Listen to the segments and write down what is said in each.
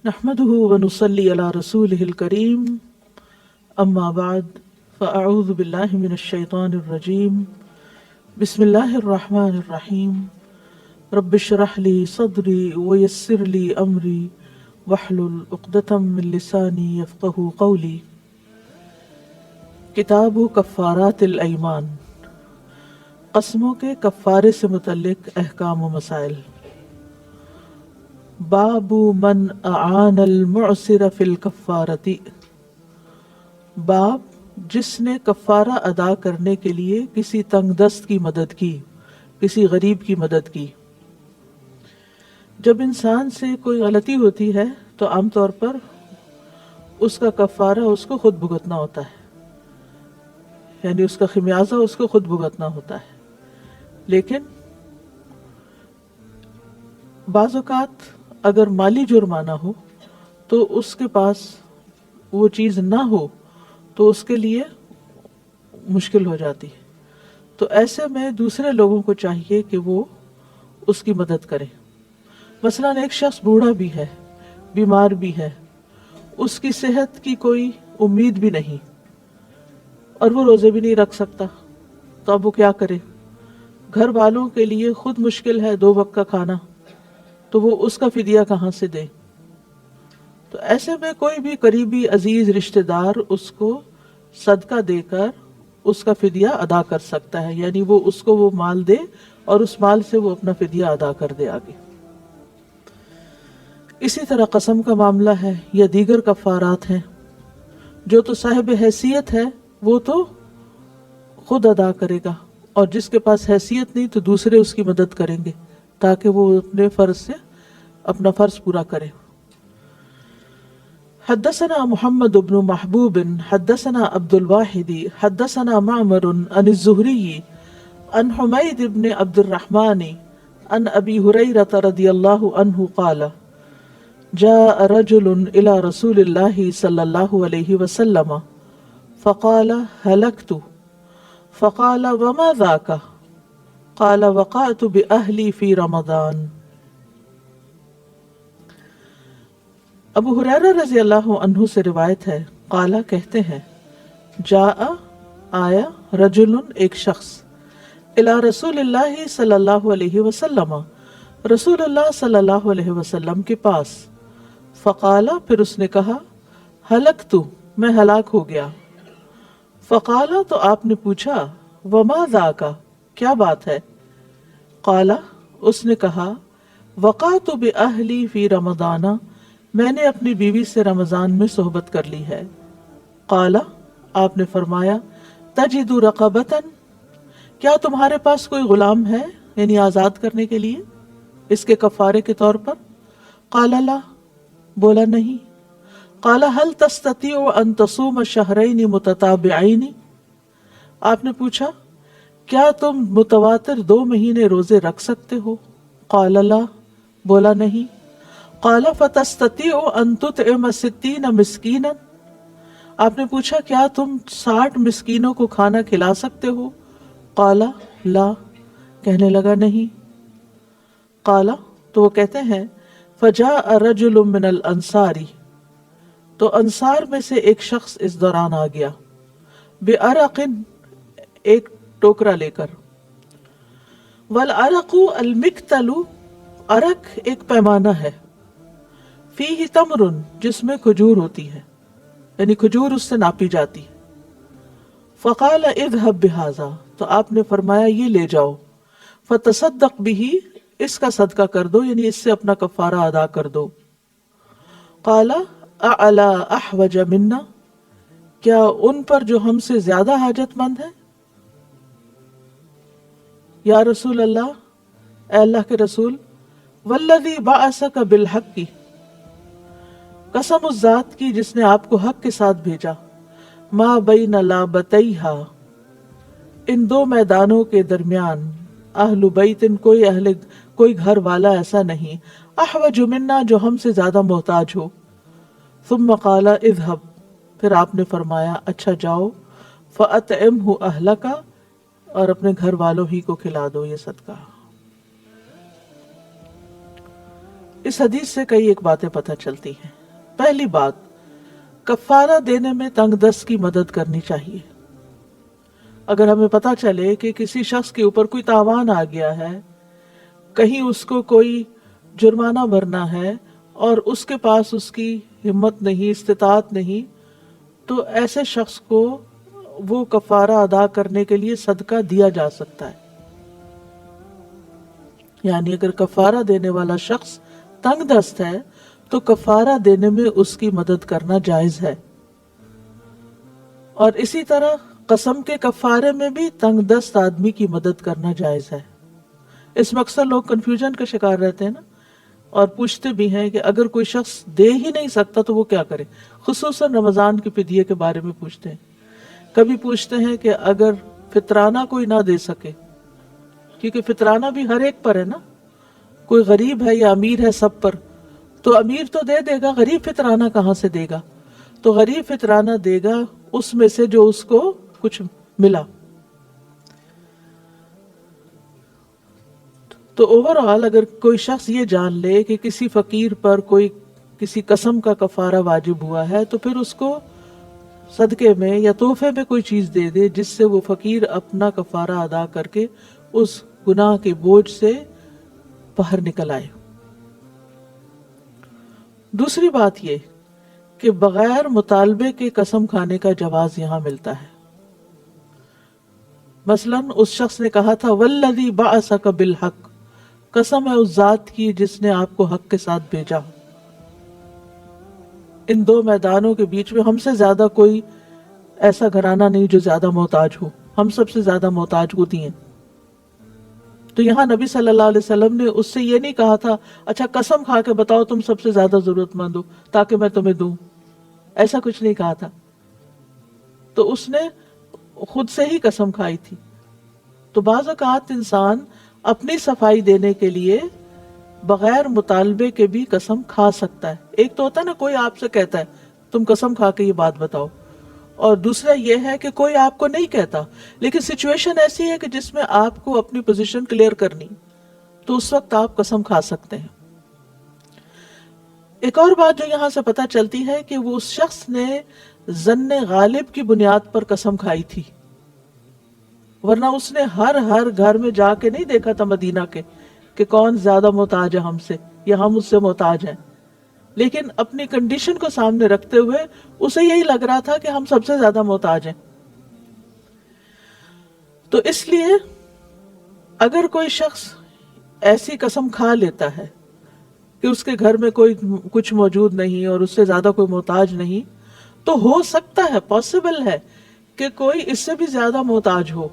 نحمده ونصلي على رسوله الكريم اما بعد فاعوذ بالله من الشيطان الرجيم بسم الله الرحمن الرحيم رب اشرح لي صدري ويسر لي امري واحلل عقدة من لساني يفقهوا قولي۔ کتاب کفارات الایمان، قسموں کے کفارے سے متعلق احکام و مسائل۔ باب من اعان المعسر فی الکفارتی، باب جس نے کفارہ ادا کرنے کے لیے کسی تنگ دست کی مدد کی، کسی غریب کی مدد کی۔ جب انسان سے کوئی غلطی ہوتی ہے تو عام طور پر اس کا کفارہ اس کو خود بھگتنا ہوتا ہے، یعنی اس کا خمیازہ اس کو خود بھگتنا ہوتا ہے۔ لیکن بعض اوقات اگر مالی جرمانہ ہو تو اس کے پاس وہ چیز نہ ہو تو اس کے لیے مشکل ہو جاتی ہے، تو ایسے میں دوسرے لوگوں کو چاہیے کہ وہ اس کی مدد کریں۔ مثلاً ایک شخص بوڑھا بھی ہے، بیمار بھی ہے، اس کی صحت کی کوئی امید بھی نہیں اور وہ روزے بھی نہیں رکھ سکتا، تو اب وہ کیا کرے؟ گھر والوں کے لیے خود مشکل ہے 2 وقت کا کھانا، تو وہ اس کا فدیہ کہاں سے دے؟ تو ایسے میں کوئی بھی قریبی عزیز رشتہ دار اس کو صدقہ دے کر اس کا فدیہ ادا کر سکتا ہے، یعنی وہ اس کو وہ مال دے اور اس مال سے وہ اپنا فدیہ ادا کر دے آگے۔ اسی طرح قسم کا معاملہ ہے یا دیگر کفارات ہیں، جو تو صاحب حیثیت ہے وہ تو خود ادا کرے گا، اور جس کے پاس حیثیت نہیں تو دوسرے اس کی مدد کریں گے تاکہ وہ اپنے فرض سے اپنا فرض پورا کرے۔ حدثنا محمد بن محبوب حدثنا عبد الواحد حدثنا معمر عن الزهري عن حمید بن عبد الرحمن عن ابی ہریرہ رضی اللہ عنہ قال جاء رجل الى رسول اللہ صلی اللہ علیہ وسلم فقال هلكت فقال وما ذاك قال وقعت بأہلی فی رمضان۔ ابو ہریرہ رضی اللہ عنہ سے روایت ہے، قالا کہتے ہیں، جاء آیا، رجل ایک شخص، الی رسول اللہ صلی اللہ علیہ وسلم رسول اللہ صلی اللہ علیہ وسلم کے پاس، فقالا پھر اس نے کہا، ہلکت میں ہلاک ہو گیا، فقالا تو آپ نے پوچھا، وما ذاک کیا بات ہے؟ قالا اس نے کہا، وقعت بأہلی فی رمضان میں نے اپنی بیوی سے رمضان میں صحبت کر لی ہے۔ قالا آپ نے فرمایا، تجد رقبۃ کیا تمہارے پاس کوئی غلام ہے، یعنی آزاد کرنے کے لیے اس کے کفارے کے طور پر؟ قالا لا، بولا نہیں۔ قالا هل تستطيع ان تصوم شہرین متتابعین آپ نے پوچھا، کیا تم متواتر 2 مہینے روزے رکھ سکتے ہو؟ قال لا، بولا نہیں۔ قال فتستطيع ان تطعم 60 مسکینا آپ نے پوچھا، کیا تم 60 مسکینوں کو کھانا کھلا سکتے ہو؟ قال لا، کہنے لگا نہیں۔ قال تو وہ کہتے ہیں، فجاء رجل من الانصار تو انصار میں سے ایک شخص اس دوران آ گیا، بعرق ایک ٹوکرا لے کر، والعرق المکتل عرق ایک پیمانہ ہے، فیہ تمر جس میں کھجور ہوتی ہے، یعنی کھجور اس سے ناپی جاتی ہے۔ فقال اذهب بہذا تو آپ نے فرمایا یہ لے جاؤ، فتصدق به اس کا صدقہ کر دو، یعنی اس سے اپنا کفارہ ادا کر دو۔ قال اعلی احوج منا کیا ان پر جو ہم سے زیادہ حاجت مند ہے؟ یا رسول اللہ، اے اللہ کے رسول، والذی بعثک بالحق کی قسم اس ذات کی جس نے آپ کو حق کے ساتھ بھیجا، ما بین لابتیہا ان 2 میدانوں کے درمیان، اہل بیت کوئی گھر والا ایسا نہیں، احوج منا جو ہم سے زیادہ محتاج ہو۔ ثم قال اذهب پھر آپ نے فرمایا اچھا جاؤ، فأطعمہ اہلک اور اپنے گھر والوں ہی کو کھلا دو یہ صدقہ۔ اس حدیث سے کئی ایک باتیں پتہ چلتی ہیں. پہلی بات، کفارہ دینے میں تنگ دست کی مدد کرنی چاہیے. اگر ہمیں پتہ چلے کہ کسی شخص کے اوپر کوئی تاوان آ گیا ہے، کہیں اس کو کوئی جرمانہ بھرنا ہے اور اس کے پاس اس کی ہمت نہیں، استطاعت نہیں، تو ایسے شخص کو وہ کفارہ ادا کرنے کے لیے صدقہ دیا جا سکتا ہے. یعنی اگر کفارہ دینے والا شخص تنگ دست ہے تو کفارہ دینے میں اس کی مدد کرنا جائز ہے. اور اسی طرح قسم کے کفارے میں بھی تنگ دست آدمی کی مدد کرنا جائز ہے. اس میں اکثر لوگ کنفیوژن کا شکار رہتے ہیں نا، اور پوچھتے بھی ہیں کہ اگر کوئی شخص دے ہی نہیں سکتا تو وہ کیا کرے. خصوصاً رمضان کے فدیے کے بارے میں پوچھتے ہیں. کبھی پوچھتے ہیں کہ اگر فطرانہ کوئی نہ دے سکے، کیونکہ فطرانہ بھی ہر ایک پر ہے نا، کوئی غریب ہے یا امیر ہے سب پر، تو امیر تو دے دے گا، غریب فطرانہ کہاں سے دے گا؟ تو غریب فطرانہ دے گا اس میں سے جو اس کو کچھ ملا. تو اوورآل اگر کوئی شخص یہ جان لے کہ کسی فقیر پر کوئی کسی قسم کا کفارہ واجب ہوا ہے، تو پھر اس کو صدقے میں یا تحفے میں کوئی چیز دے دے جس سے وہ فقیر اپنا کفارہ ادا کر کے اس گناہ کے بوجھ سے باہر نکل آئے. دوسری بات یہ کہ بغیر مطالبے کے قسم کھانے کا جواز یہاں ملتا ہے. مثلاً اس شخص نے کہا تھا والذی بعثک بالحق، قسم ہے اس ذات کی جس نے آپ کو حق کے ساتھ بھیجا. ان دو میدانوں کے بیچ میں ہم سے زیادہ کوئی ایسا گھرانہ نہیں جو زیادہ محتاج ہو، ہم سب سے زیادہ محتاج ہوتی ہیں. تو یہاں نبی صلی اللہ علیہ وسلم نے اس سے یہ نہیں کہا تھا اچھا قسم کھا کے بتاؤ تم سب سے زیادہ ضرورت مند ہو تاکہ میں تمہیں دوں، ایسا کچھ نہیں کہا تھا. تو اس نے خود سے ہی قسم کھائی تھی. تو بعض اوقات انسان اپنی صفائی دینے کے لیے بغیر مطالبے کے بھی قسم کھا سکتا ہے. ایک تو ہوتا ہے نا کوئی آپ سے کہتا ہے تم قسم کھا کے یہ بات بتاؤ، اور دوسرا یہ ہے کہ کوئی آپ کو نہیں کہتا لیکن سچویشن ایسی ہے کہ جس میں آپ کو اپنی پوزیشن کلیئر کرنی، تو اس وقت آپ قسم کھا سکتے ہیں. ایک اور بات جو یہاں سے پتہ چلتی ہے کہ وہ اس شخص نے ظن غالب کی بنیاد پر قسم کھائی تھی، ورنہ اس نے ہر گھر میں جا کے نہیں دیکھا تھا مدینہ کے کہ کون زیادہ محتاج ہے ہم سے یا ہم اس سے محتاج ہیں، لیکن اپنی کنڈیشن کو سامنے رکھتے ہوئے اسے یہی لگ رہا تھا کہ ہم سب سے زیادہ محتاج ہیں. تو اس لیے اگر کوئی شخص ایسی قسم کھا لیتا ہے کہ اس کے گھر میں کوئی کچھ موجود نہیں اور اس سے زیادہ کوئی محتاج نہیں، تو ہو سکتا ہے، پاسبل ہے کہ کوئی اس سے بھی زیادہ محتاج ہو.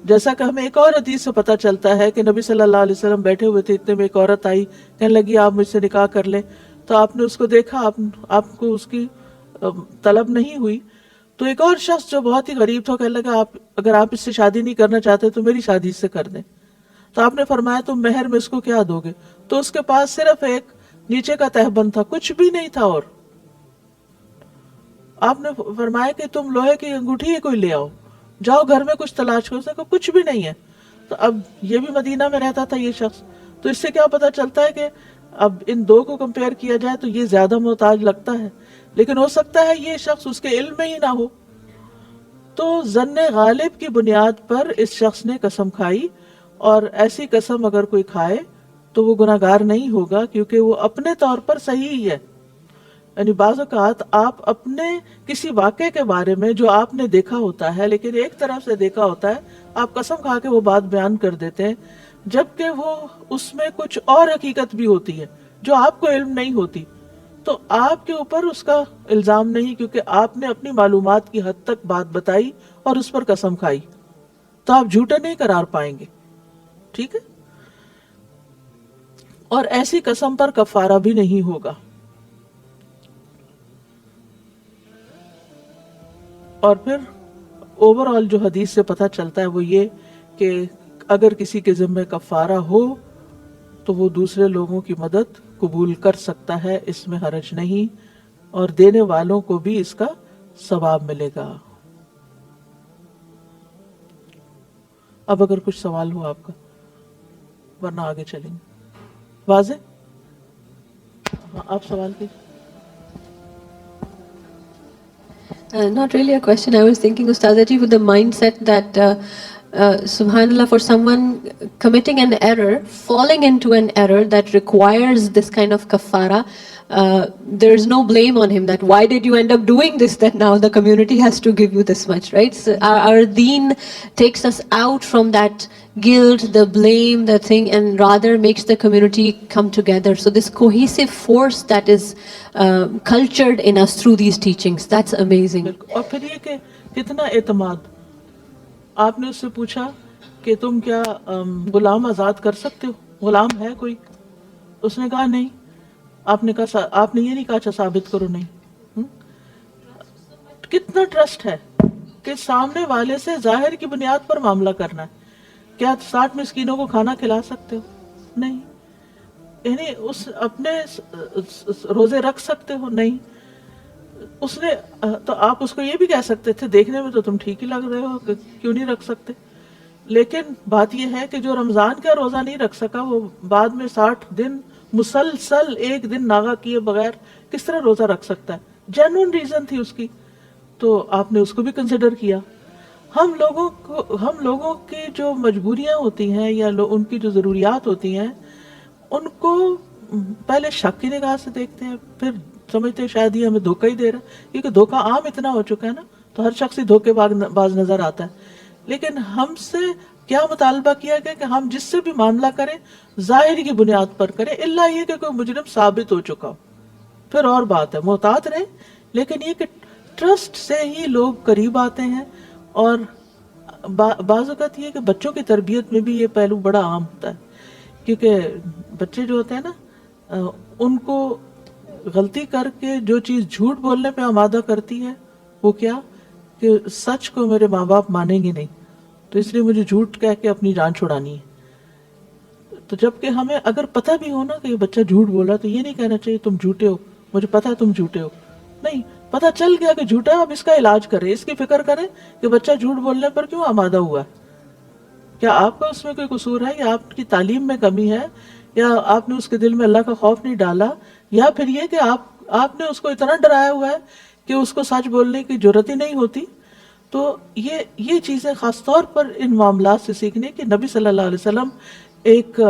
جیسا کہ ہمیں ایک اور حدیث سے پتہ چلتا ہے کہ نبی صلی اللہ علیہ وسلم بیٹھے ہوئے تھے، اتنے میں ایک عورت آئی، کہنے لگی آپ مجھ سے نکاح کر لیں. تو آپ نے اس کو دیکھا، آپ کو اس کی طلب نہیں ہوئی. تو ایک اور شخص جو بہت ہی غریب تھا کہنے لگا اگر آپ اس سے شادی نہیں کرنا چاہتے تو میری شادی سے کر دیں. تو آپ نے فرمایا تم مہر میں اس کو کیا دو گے؟ تو اس کے پاس صرف ایک نیچے کا تہبند تھا، کچھ بھی نہیں تھا. اور آپ نے فرمایا کہ تم لوہے کی انگوٹھی ہی کوئی لے آؤ، جاؤ گھر میں کچھ تلاش کرو. سکو کچھ بھی نہیں ہے. تو اب یہ بھی مدینہ میں رہتا تھا یہ شخص، تو اس سے کیا پتا چلتا ہے کہ اب ان دو کو کمپیئر کیا جائے تو یہ زیادہ محتاج لگتا ہے، لیکن ہو سکتا ہے یہ شخص اس کے علم میں ہی نہ ہو. تو ظن غالب کی بنیاد پر اس شخص نے قسم کھائی، اور ایسی قسم اگر کوئی کھائے تو وہ گناہگار نہیں ہوگا، کیونکہ وہ اپنے طور پر صحیح ہی ہے. یعنی بعض اوقات آپ اپنے کسی واقعے کے بارے میں جو آپ نے دیکھا ہوتا ہے لیکن ایک طرف سے دیکھا ہوتا ہے، آپ قسم کھا کے وہ بات بیان کر دیتے ہیں، جبکہ وہ اس میں کچھ اور حقیقت بھی ہوتی ہے جو آپ کو علم نہیں ہوتی. تو آپ کے اوپر اس کا الزام نہیں، کیونکہ آپ نے اپنی معلومات کی حد تک بات بتائی اور اس پر قسم کھائی، تو آپ جھوٹے نہیں قرار پائیں گے. ٹھیک ہے؟ اور ایسی قسم پر کفارہ بھی نہیں ہوگا. اور پھر اوورآل جو حدیث سے پتہ چلتا ہے وہ یہ کہ اگر کسی کے ذمہ کفارہ ہو تو وہ دوسرے لوگوں کی مدد قبول کر سکتا ہے، اس میں حرج نہیں، اور دینے والوں کو بھی اس کا ثواب ملے گا. اب اگر کچھ سوال ہو آپ کا، ورنہ آگے چلیں گے. واضح؟ آپ سوال کی. Not really a question. I was thinking, Ustazaji, with the mindset that, subhanallah, for someone committing an error, falling into an error that requires this kind of kafara, there's no blame on him that why did you end up doing this, that now the community has to give you this much, right? So our deen takes us out from that guilt, the blame, the thing, and rather makes the community come together. So this cohesive force that is cultured in us through these teachings, that's amazing. بالکل. اور پھر یہ کہ کتنا اعتماد. آپ نے اس سے پوچھا کہ تم کیا غلام آزاد کر سکتے ہو, غلام ہے کوئی؟ اس نے کہا نہیں. آپ نے کہا, آپ نے یہ نہیں کہا اچھا ثابت کرو, نہیں. کتنا ٹرسٹ ہے کہ سامنے والے سے ظاہر کی بنیاد پر معاملہ کرنا ہے. کیا 60 مسکینوں کو کھانا کھلا سکتے ہو؟ نہیں. یعنی اس اپنے روزے رکھ سکتے ہو؟ نہیں. اس نے تو آپ اس کو یہ بھی کہہ سکتے تھے دیکھنے میں تو تم ٹھیک ہی لگ رہے ہو, کیوں نہیں رکھ سکتے. لیکن بات یہ ہے کہ جو رمضان کا روزہ نہیں رکھ سکا وہ بعد میں 60 دن مسلسل ایک دن ناغا کیے بغیر کس طرح روزہ رکھ سکتا ہے؟ جینوئن ریزن تھی اس کی, تو آپ نے اس کو بھی کنسیڈر کیا. ہم لوگوں کی جو مجبوریاں ہوتی ہیں یا ان کی جو ضروریات ہوتی ہیں ان کو پہلے شک کی نگاہ سے دیکھتے ہیں, پھر سمجھتے ہیں شاید یہ ہمیں دھوکہ ہی دے رہا ہے, کیونکہ دھوکہ عام اتنا ہو چکا ہے نا, تو ہر شخص ہی دھوکے باز نظر آتا ہے. لیکن ہم سے کیا مطالبہ کیا گیا کہ ہم جس سے بھی معاملہ کریں ظاہری کی بنیاد پر کریں, الا یہ کہ کوئی مجرم ثابت ہو چکا ہو, پھر اور بات ہے محتاط رہیں. لیکن یہ کہ ٹرسٹ سے ہی لوگ قریب آتے ہیں. اور بعض اوقات یہ کہ بچوں کی تربیت میں بھی یہ پہلو بڑا عام ہوتا ہے, کیونکہ بچے جو ہوتے ہیں نا ان کو غلطی کر کے جو چیز جھوٹ بولنے پہ آمادہ کرتی ہے وہ کیا کہ سچ کو میرے ماں باپ مانیں گے نہیں, تو اس لیے مجھے جھوٹ کہہ کے اپنی جان چھڑانی ہے. تو جب کہ ہمیں اگر پتہ بھی ہو نا کہ یہ بچہ جھوٹ بولا تو یہ نہیں کہنا چاہیے تم جھوٹے ہو, مجھے پتہ ہے تم جھوٹے ہو. نہیں, پتہ چل گیا کہ جھوٹا ہے, اب اس کا علاج کریں, اس کی فکر کریں کہ بچہ جھوٹ بولنے پر کیوں آمادہ ہوا ہے. کیا آپ کا اس میں کوئی قصور ہے, یا آپ کی تعلیم میں کمی ہے, یا آپ نے اس کے دل میں اللہ کا خوف نہیں ڈالا, یا پھر یہ کہ آپ نے اس کو اتنا ڈرایا ہوا ہے کہ اس کو سچ بولنے کی جرت ہی نہیں ہوتی. تو یہ چیزیں خاص طور پر ان معاملات سے سیکھنے کہ نبی صلی اللہ علیہ وسلم ایک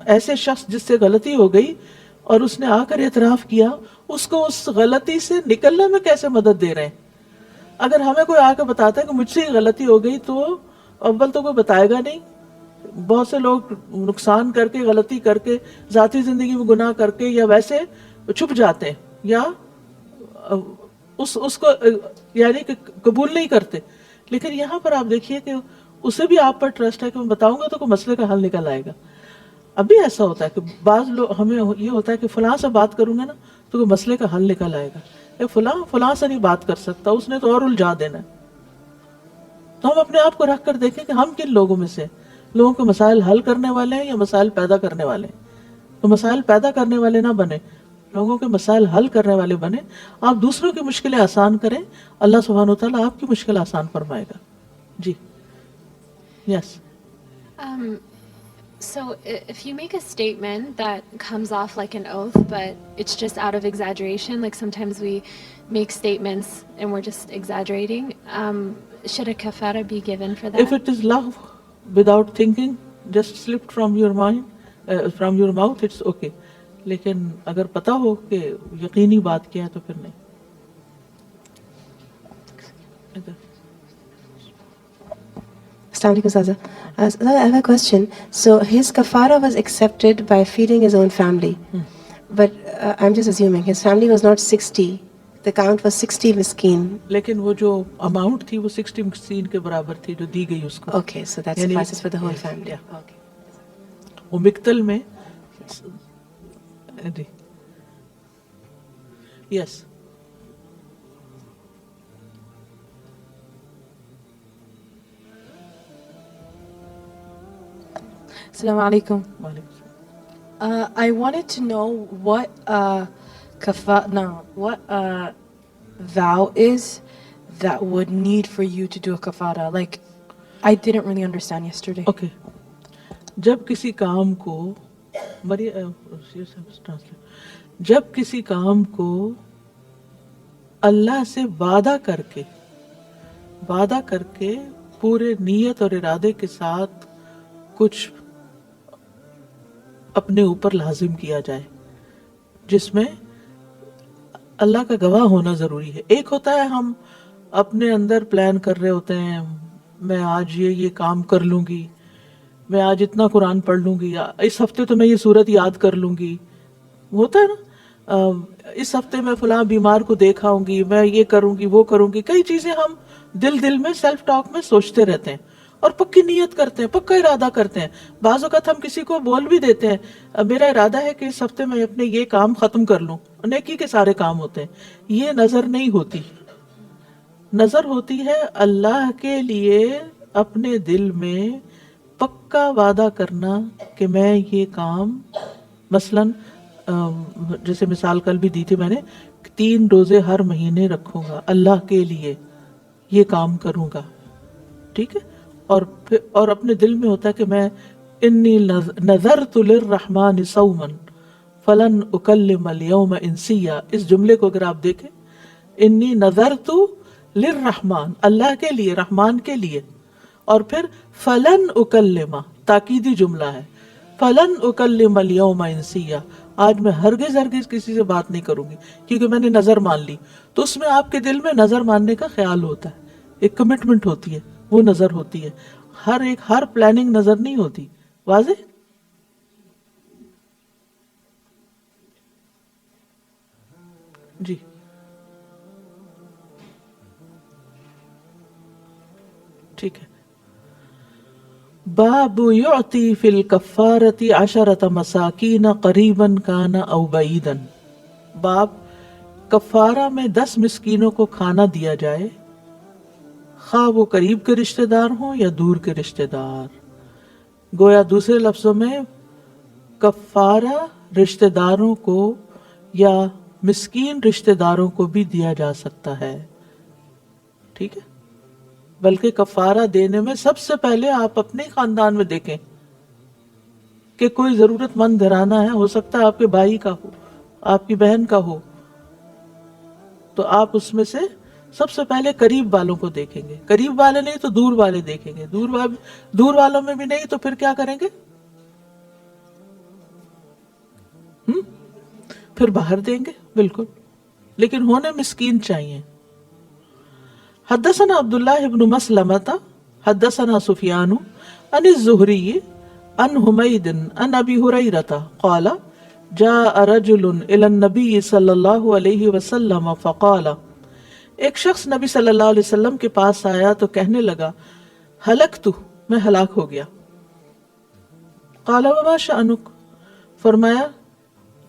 ایسے شخص جس سے غلطی ہو گئی اور اس نے آ کر اعتراف کیا, اس کو اس غلطی سے نکلنے میں کیسے مدد دے رہے ہیں. اگر ہمیں کوئی آ کے بتاتا ہے کہ مجھ سے یہ غلطی ہو گئی تو اول تو کوئی بتائے گا نہیں. بہت سے لوگ نقصان کر کے, غلطی کر کے, ذاتی زندگی میں گناہ کر کے یا ویسے چھپ جاتے ہیں یا اس کو یعنی کہ قبول نہیں کرتے. لیکن یہاں پر آپ دیکھیے کہ اسے بھی آپ پر ٹرسٹ ہے کہ میں بتاؤں گا تو کوئی مسئلے کا حل نکل آئے گا. ابھی ایسا ہوتا ہے کہ بعض لوگ ہمیں یہ ہوتا ہے کہ فلاں سے بات کروں گا نا تو کوئی مسئلے کا حل نکل آئے گا, کہ فلاں سے نہیں بات کر سکتا, اس نے تو اور الجھا دینا ہے. تو ہم اپنے آپ کو رکھ کر دیکھیں کہ ہم کن لوگوں میں سے لوگوں کے مسائل حل کرنے والے ہیں یا مسائل پیدا کرنے والے ہیں. تو مسائل پیدا کرنے والے نہ بنے, لوگوں کے مسائل حل کرنے والے بنے. آپ دوسروں کی مشکلیں آسان کریں, اللہ سبحانہ و تعالیٰ آپ کی مشکل آسان فرمائے گا. جی یس. So if you make a statement that comes off like an oath, but it's just out of exaggeration, like sometimes we make statements and we're just exaggerating, should a kafara be given for that? If it is love without thinking, just slipped from your mind, from your mouth, it's okay. لیکن اگر پتا ہو کہ یقینی بات کیا ہے تو پھر نہیں. Assalamu alaikum, Ustaza. I have a question. So his kafara was accepted by feeding his own family. But I'm just assuming his family was not 60. The count was 60 miskeen. لیکن وہ جو اماؤنٹ تھی وہ 60 مسکین کے برابر تھی جو دی گئی اس کو. Okay, so that suffices for the whole family. Okay. وہ مقتل میں یس. Assalamu alaikum. وعلیکم. I wanted to know what vow is that would need for you to do a kafara. Like, I didn't really understand yesterday. Okay, جب کسی کام کو جب کسی کام کو اللہ سے وعدہ کر کے پورے نیت اور ارادے کے ساتھ کچھ اپنے اوپر لازم کیا جائے، جس میں اللہ کا گواہ ہونا ضروری ہے. ایک ہوتا ہے ہم اپنے اندر پلان کر رہے ہوتے ہیں، میں آج یہ کام کر لوں گی، میں آج اتنا قرآن پڑھ لوں گی، اس ہفتے تو میں یہ سورت یاد کر لوں گی، ہوتا ہے نا، اس ہفتے میں فلاں بیمار کو دیکھ آؤں گی، میں یہ کروں گی وہ کروں گی. کئی چیزیں ہم دل میں سیلف ٹاک میں سوچتے رہتے ہیں اور پکی نیت کرتے ہیں، پکا ارادہ کرتے ہیں. بعض اوقات ہم کسی کو بول بھی دیتے ہیں میرا ارادہ ہے کہ اس ہفتے میں اپنے یہ کام ختم کر لوں، نیکی کے سارے کام ہوتے ہیں. یہ نظر نہیں ہوتی، نظر ہوتی ہے اللہ کے لیے اپنے دل میں پکا وعدہ کرنا کہ میں یہ کام، مثلاً جیسے مثال کل بھی دی تھی میں نے، 3 روزے ہر مہینے رکھوں گا اللہ کے لیے، یہ کام کروں گا، ٹھیک ہے. اور اپنے دل میں ہوتا ہے کہ میں انی نذرت للرحمن صوما فلن اکلم اليوم انسیا. اس جملے کو اگر آپ دیکھیں، انی نذرت للرحمن، اللہ کے لیے، رحمان کے لیے، اور پھر فلن اکلم، تاکیدی جملہ ہے، فلن اکلم اليوم انسیا، آج میں ہرگز کسی سے بات نہیں کروں گی کیونکہ میں نے نظر مان لی. تو اس میں آپ کے دل میں نظر ماننے کا خیال ہوتا ہے، ایک کمٹمنٹ ہوتی ہے، وہ نظر ہوتی ہے. ہر پلاننگ نظر نہیں ہوتی. واضح؟ جی ٹھیک ہے. باب یعطی فی الکفارۃ 10 مساکین قریبا کان او بعیدا. باب کفارہ میں 10 مسکینوں کو کھانا دیا جائے، خواہ وہ قریب کے رشتہ دار ہوں یا دور کے رشتہ دار. گویا دوسرے لفظوں میں کفارہ رشتہ داروں کو یا مسکین رشتہ داروں کو بھی دیا جا سکتا ہے، ٹھیک ہے. بلکہ کفارہ دینے میں سب سے پہلے آپ اپنے خاندان میں دیکھیں کہ کوئی ضرورت مند گھرانہ ہے، ہو سکتا ہے آپ کے بھائی کا ہو، آپ کی بہن کا ہو، تو آپ اس میں سے سب سے پہلے قریب والوں کو دیکھیں گے. قریب والے نہیں تو دور والے دیکھیں گے، دور والوں میں بھی نہیں تو پھر کیا کریں گے؟ پھر باہر دیں گے، بالکل، لیکن ہونے مسکین چاہیے. حدثنا عبداللہ بن مسلمۃ حدثنا سفیان عن الزہری عن حمید عن ابی ہریرہ قال جاء رجل الى النبی صلی اللہ علیہ وسلم فقال، ایک شخص نبی صلی اللہ علیہ وسلم کے پاس آیا تو کہنے لگا ہلکت، میں ہلاک ہو گیا. قال وما شأنک، فرمایا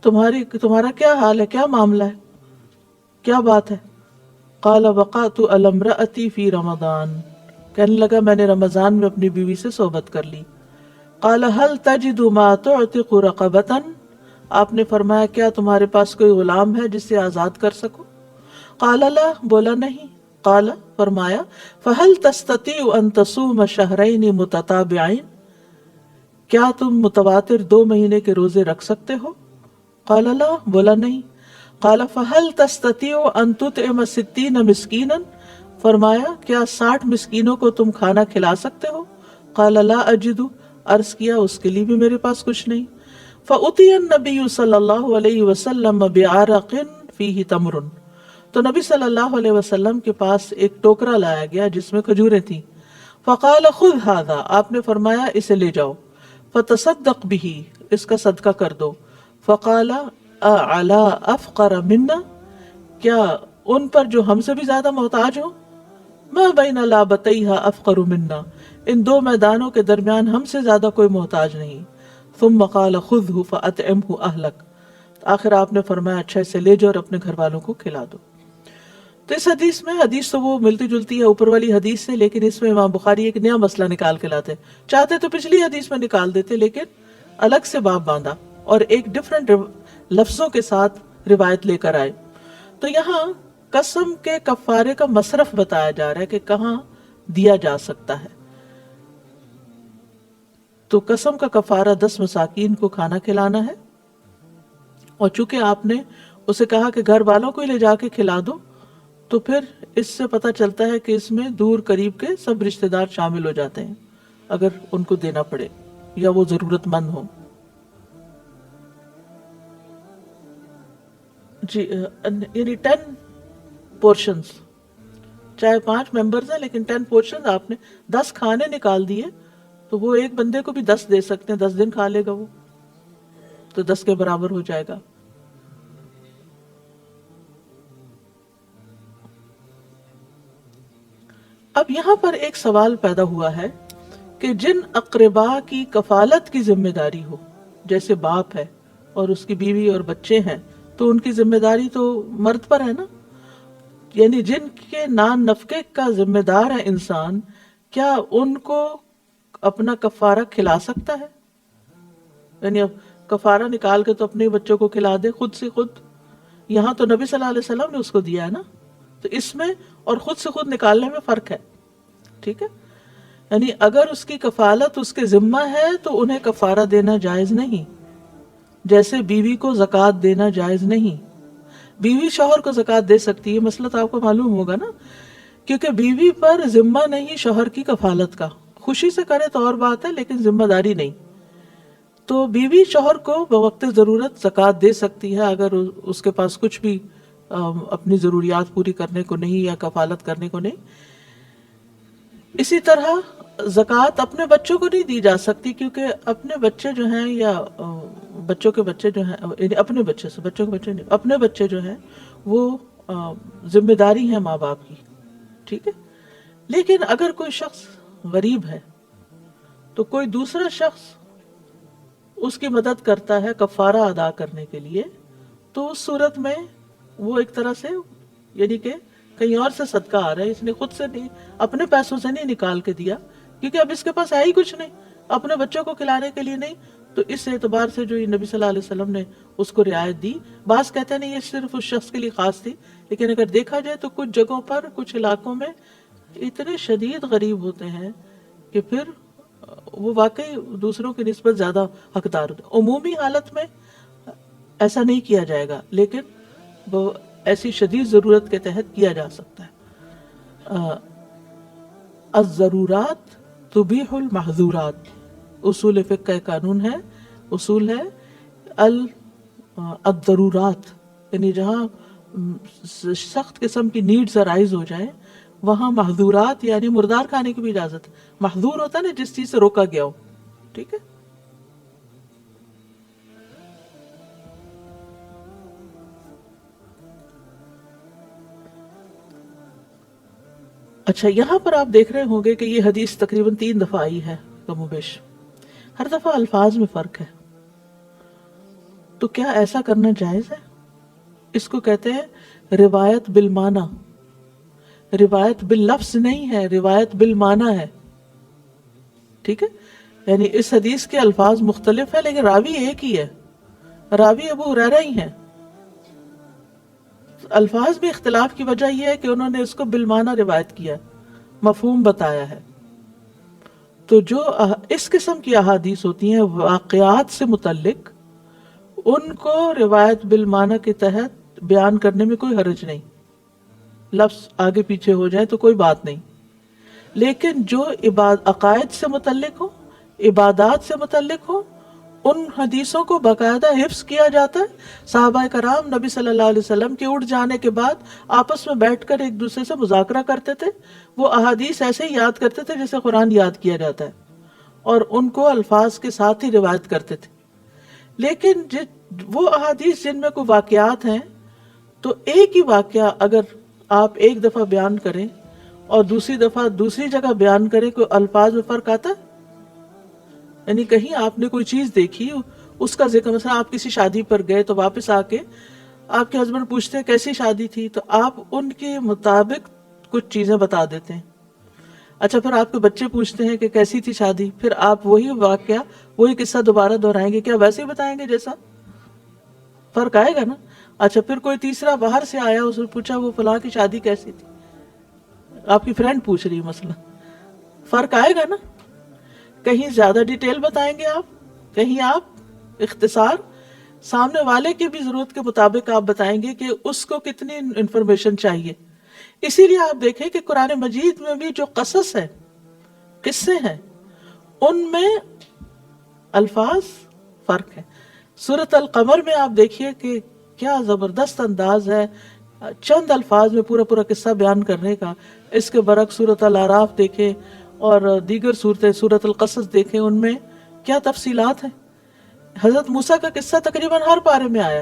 تمہارا کیا حال ہے، کیا معاملہ ہے، کیا بات ہے؟ قال وقعت علی امرأتی فی رمضان، کہنے لگا میں نے رمضان میں اپنی بیوی سے صحبت کر لی. قال هل تجد ما تعتق رقبۃ، آپ نے فرمایا کیا تمہارے پاس کوئی غلام ہے جسے آزاد کر سکو؟ قال لا، بولا نہیں. قال، فرمایا فهل تستطيع ان تصوم شهرين متتابعين، کیا تم متواتر 2 مہینے کے روزے رکھ سکتے ہو؟ قال لا، بولا نہیں. قال فهل تستطيع ان تطعم 60 مسکینا، فرمایا کیا 60 مسکینوں کو تم کھانا کھلا سکتے ہو؟ قال لا اجد، عرض کیا اس کے لیے بھی میرے پاس کچھ نہیں. فأتي النبی صلی اللہ علیہ وسلم بعرق فیہ تمر، تو نبی صلی اللہ علیہ وسلم کے پاس ایک ٹوکرا لایا گیا جس میں کھجوریں تھیں. فقال خذ هذا، آپ نے فرمایا اسے لے جاؤ. فتصدق به، اس کا صدقہ کر دو. فقال اعلی افقر منا، کیا ان پر جو ہم سے بھی زیادہ محتاج ہوں؟ ما بین لابتیہا افقر منا، ان 2 میدانوں کے درمیان ہم سے زیادہ کوئی محتاج نہیں. ثم قال خذہ فاطعمہ اہلک، آخر آپ نے فرمایا اچھا اسے لے جاؤ اور اپنے گھر والوں کو کھلا دو. تو اس حدیث تو وہ ملتی جلتی ہے اوپر والی حدیث سے، لیکن اس میں امام بخاری ایک نیا مسئلہ نکال کے لاتے. چاہتے تو پچھلی حدیث میں نکال دیتے، لیکن الگ سے باب باندھا اور ایک ڈیفرنٹ لفظوں کے ساتھ روایت لے کر آئے. تو یہاں قسم کے کفارے کا مصرف بتایا جا رہا ہے کہ کہاں دیا جا سکتا ہے. تو قسم کا کفارہ 10 مساکین کو کھانا کھلانا ہے، اور چونکہ آپ نے اسے کہا کہ گھر والوں کو ہی لے جا کے کھلا دو، تو پھر اس سے پتہ چلتا ہے کہ اس میں دور قریب کے سب رشتہ دار شامل ہو جاتے ہیں اگر ان کو دینا پڑے یا وہ ضرورت مند ہوں. جی یعنی 10 پورشنز، چاہے 5 ممبرز ہیں لیکن 10 پورشنز آپ نے 10 کھانے نکال دیے تو وہ ایک بندے کو بھی 10 دے سکتے ہیں، 10 دن کھا لے گا وہ، تو 10 کے برابر ہو جائے گا. اب یہاں پر ایک سوال پیدا ہوا ہے کہ جن اقربا کی کفالت کی ذمہ داری ہو، جیسے باپ ہے اور اس کی بیوی اور بچے ہیں، تو ان کی ذمہ داری تو مرد پر ہے نا، یعنی جن کے نان نفقے کا ذمہ دار ہے انسان، کیا ان کو اپنا کفارہ کھلا سکتا ہے؟ یعنی اب کفارہ نکال کے تو اپنے بچوں کو کھلا دے خود سے خود. یہاں تو نبی صلی اللہ علیہ وسلم نے اس کو دیا ہے نا، تو اس میں اور خود سے خود نکالنے میں فرق ہے. ٹھیک ہے، یعنی اگر اس کی کفالت اس کے ذمہ ہے تو انہیں کفارہ دینا جائز نہیں، جیسے بیوی کو زکوٰۃ دینا جائز نہیں. بیوی شوہر کو زکوٰۃ دے سکتی ہے، مسئلہ تو آپ کو معلوم ہوگا نا، کیونکہ بیوی پر ذمہ نہیں شوہر کی کفالت کا. خوشی سے کرے تو اور بات ہے لیکن ذمہ داری نہیں. تو بیوی شوہر کو بوقت ضرورت زکوٰۃ دے سکتی ہے اگر اس کے پاس کچھ بھی اپنی ضروریات پوری کرنے کو نہیں یا کفالت کرنے کو نہیں. اسی طرح زکوٰۃ اپنے بچوں کو نہیں دی جا سکتی، کیونکہ اپنے بچے جو ہیں یا بچوں کے بچے جو ہیں، یعنی اپنے بچے سے، بچوں کے بچے نہیں، اپنے بچے جو ہیں وہ ذمہ داری ہیں ماں باپ کی. ٹھیک ہے، لیکن اگر کوئی شخص غریب ہے تو کوئی دوسرا شخص اس کی مدد کرتا ہے کفارہ ادا کرنے کے لیے، تو اس صورت میں وہ ایک طرح سے یعنی کہ کہیں اور سے صدقہ آ رہا ہے، اس نے خود سے نہیں، اپنے پیسوں سے نہیں نکال کے دیا، کیونکہ اب اس کے پاس ہے ہی کچھ نہیں، اپنے بچوں کو کھلانے کے لیے نہیں. تو اس اعتبار سے جو یہ نبی صلی اللہ علیہ وسلم نے اس کو رعایت دی. بعض کہتے ہیں نہیں، یہ صرف اس شخص کے لیے خاص تھی، لیکن اگر دیکھا جائے تو کچھ جگہوں پر، کچھ علاقوں میں اتنے شدید غریب ہوتے ہیں کہ پھر وہ واقعی دوسروں کی نسبت زیادہ حقدار ہوتے ہیں. عمومی حالت میں ایسا نہیں کیا جائے گا، لیکن وہ ایسی شدید ضرورت کے تحت کیا جا سکتا ہے. الضرورات تبیح المحظورات، اصول فقہ کا قانون ہے، اصول ہے الضرورات، یعنی جہاں سخت قسم کی نیڈز ارائز ہو جائیں وہاں محظورات یعنی مردار کھانے کی بھی اجازت ہے. محظور ہوتا ہے نا جس چیز سے روکا گیا ہو. ٹھیک ہے، اچھا یہاں پر آپ دیکھ رہے ہوں گے کہ یہ حدیث تقریباً 3 دفعہ آئی ہے کم و بیش، ہر دفعہ الفاظ میں فرق ہے. تو کیا ایسا کرنا جائز ہے؟ اس کو کہتے ہیں روایت بالمعنی، روایت باللفظ نہیں ہے، روایت بالمعنی ہے. ٹھیک ہے، یعنی اس حدیث کے الفاظ مختلف ہیں لیکن راوی ایک ہی ہے، راوی ابو ہریرہ ہی ہیں. الفاظ میں اختلاف کی وجہ یہ ہے کہ انہوں نے اس کو بالمعنی روایت کیا، مفہوم بتایا ہے. تو جو اس قسم کی احادیث ہوتی ہیں واقعات سے متعلق، ان کو روایت بالمعنی کے تحت بیان کرنے میں کوئی حرج نہیں، لفظ آگے پیچھے ہو جائے تو کوئی بات نہیں. لیکن جو عقائد سے متعلق ہو، عبادات سے متعلق ہو، ان حدیثوں کو باقاعدہ حفظ کیا جاتا ہے. صحابہ کرام نبی صلی اللہ علیہ وسلم کے اٹھ جانے کے بعد آپس میں بیٹھ کر ایک دوسرے سے مذاکرہ کرتے تھے. وہ احادیث ایسے ہی یاد کرتے تھے جیسے قرآن یاد کیا جاتا ہے، اور ان کو الفاظ کے ساتھ ہی روایت کرتے تھے. لیکن وہ احادیث جن میں کوئی واقعات ہیں، تو ایک ہی واقعہ اگر آپ ایک دفعہ بیان کریں اور دوسری دفعہ دوسری جگہ بیان کریں، کوئی الفاظ میں فرق آتا ہے؟ یعنی کہیں آپ نے کوئی چیز دیکھی، اس کا ذکر، مثلا آپ کسی شادی پر گئے تو واپس آ کے آپ کے ہسبینڈ پوچھتے ہیں کیسی شادی تھی، تو آپ ان کے مطابق کچھ چیزیں بتا دیتے ہیں. اچھا پھر آپ کے بچے پوچھتے ہیں کہ کیسی تھی شادی، پھر آپ وہی واقعہ، وہی قصہ دوبارہ دہرائیں گے، کیا ویسے ہی بتائیں گے جیسا؟ فرق آئے گا نا. اچھا پھر کوئی تیسرا باہر سے آیا، اس نے پوچھا وہ فلاں کی شادی کیسی تھی، آپ کی فرینڈ پوچھ رہی ہے مثلا، فرق آئے گا نا. کہیں زیادہ ڈیٹیل بتائیں گے آپ، کہیں آپ اختصار. سامنے والے کی بھی ضرورت کے مطابق آپ بتائیں گے کہ اس کو کتنی انفارمیشن چاہیے. اسی لیے آپ دیکھیں کہ قرآن مجید میں بھی جو قصص ہے، قصے ہیں، ان میں الفاظ فرق ہے. سورۃ القمر میں آپ دیکھیے کہ کیا زبردست انداز ہے چند الفاظ میں پورا پورا قصہ بیان کرنے کا. اس کے برعکس سورۃ الاعراف دیکھیں اور دیگر صورتیں، سورۃ القصص دیکھیں، ان میں کیا تفصیلات ہیں. حضرت موسیٰ کا قصہ تقریباً ہر پارے میں آیا،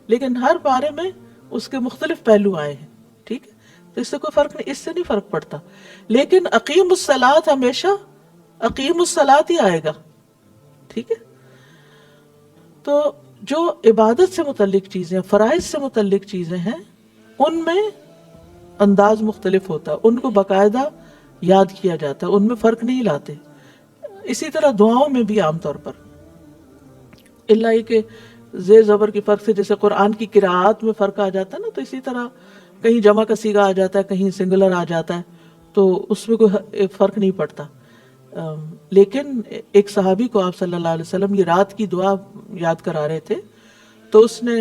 لیکن ہر پارے میں اس کے مختلف پہلو آئے ہیں. ٹھیک ہے، تو اس سے کوئی فرق نہیں، اس سے نہیں فرق پڑتا. لیکن اقیم الصلاۃ ہمیشہ اقیم الصلاۃ ہی آئے گا. ٹھیک ہے، تو جو عبادت سے متعلق چیزیں، فرائض سے متعلق چیزیں ہیں، ان میں انداز مختلف ہوتا ہے، ان کو باقاعدہ یاد کیا جاتا ہے، ان میں فرق نہیں لاتے. اسی طرح دعاؤں میں بھی عام طور پر اللہ ہی کے زیر زبر کی فرق سے، جیسے قرآن کی قراءات میں فرق آ جاتا ہے نا، تو اسی طرح کہیں جمع کا صیغہ آ جاتا ہے، کہیں سنگولر آ جاتا ہے، تو اس میں کوئی فرق نہیں پڑتا. لیکن ایک صحابی کو آپ صلی اللہ علیہ وسلم یہ رات کی دعا یاد کرا رہے تھے، تو اس نے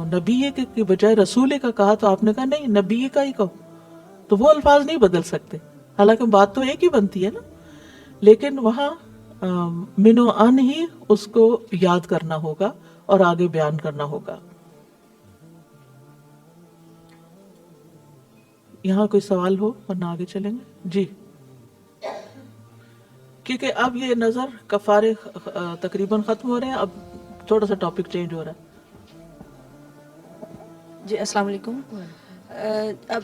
نبی کی بجائے رسول کا کہا، تو آپ نے کہا نہیں، نبی کا ہی کہو. تو وہ الفاظ نہیں بدل سکتے، حالانکہ بات تو ایک ہی بنتی ہے نا، لیکن وہاں من و ان ہی اس کو یاد کرنا ہوگا اور آگے بیان کرنا ہوگا. یہاں کوئی سوال ہو ورنہ آگے چلیں گے جی. کیونکہ اب یہ نظر کفارے تقریباً ختم ہو رہے ہیں، اب تھوڑا سا ٹاپک چینج ہو رہا ہے. جی السلام علیکم.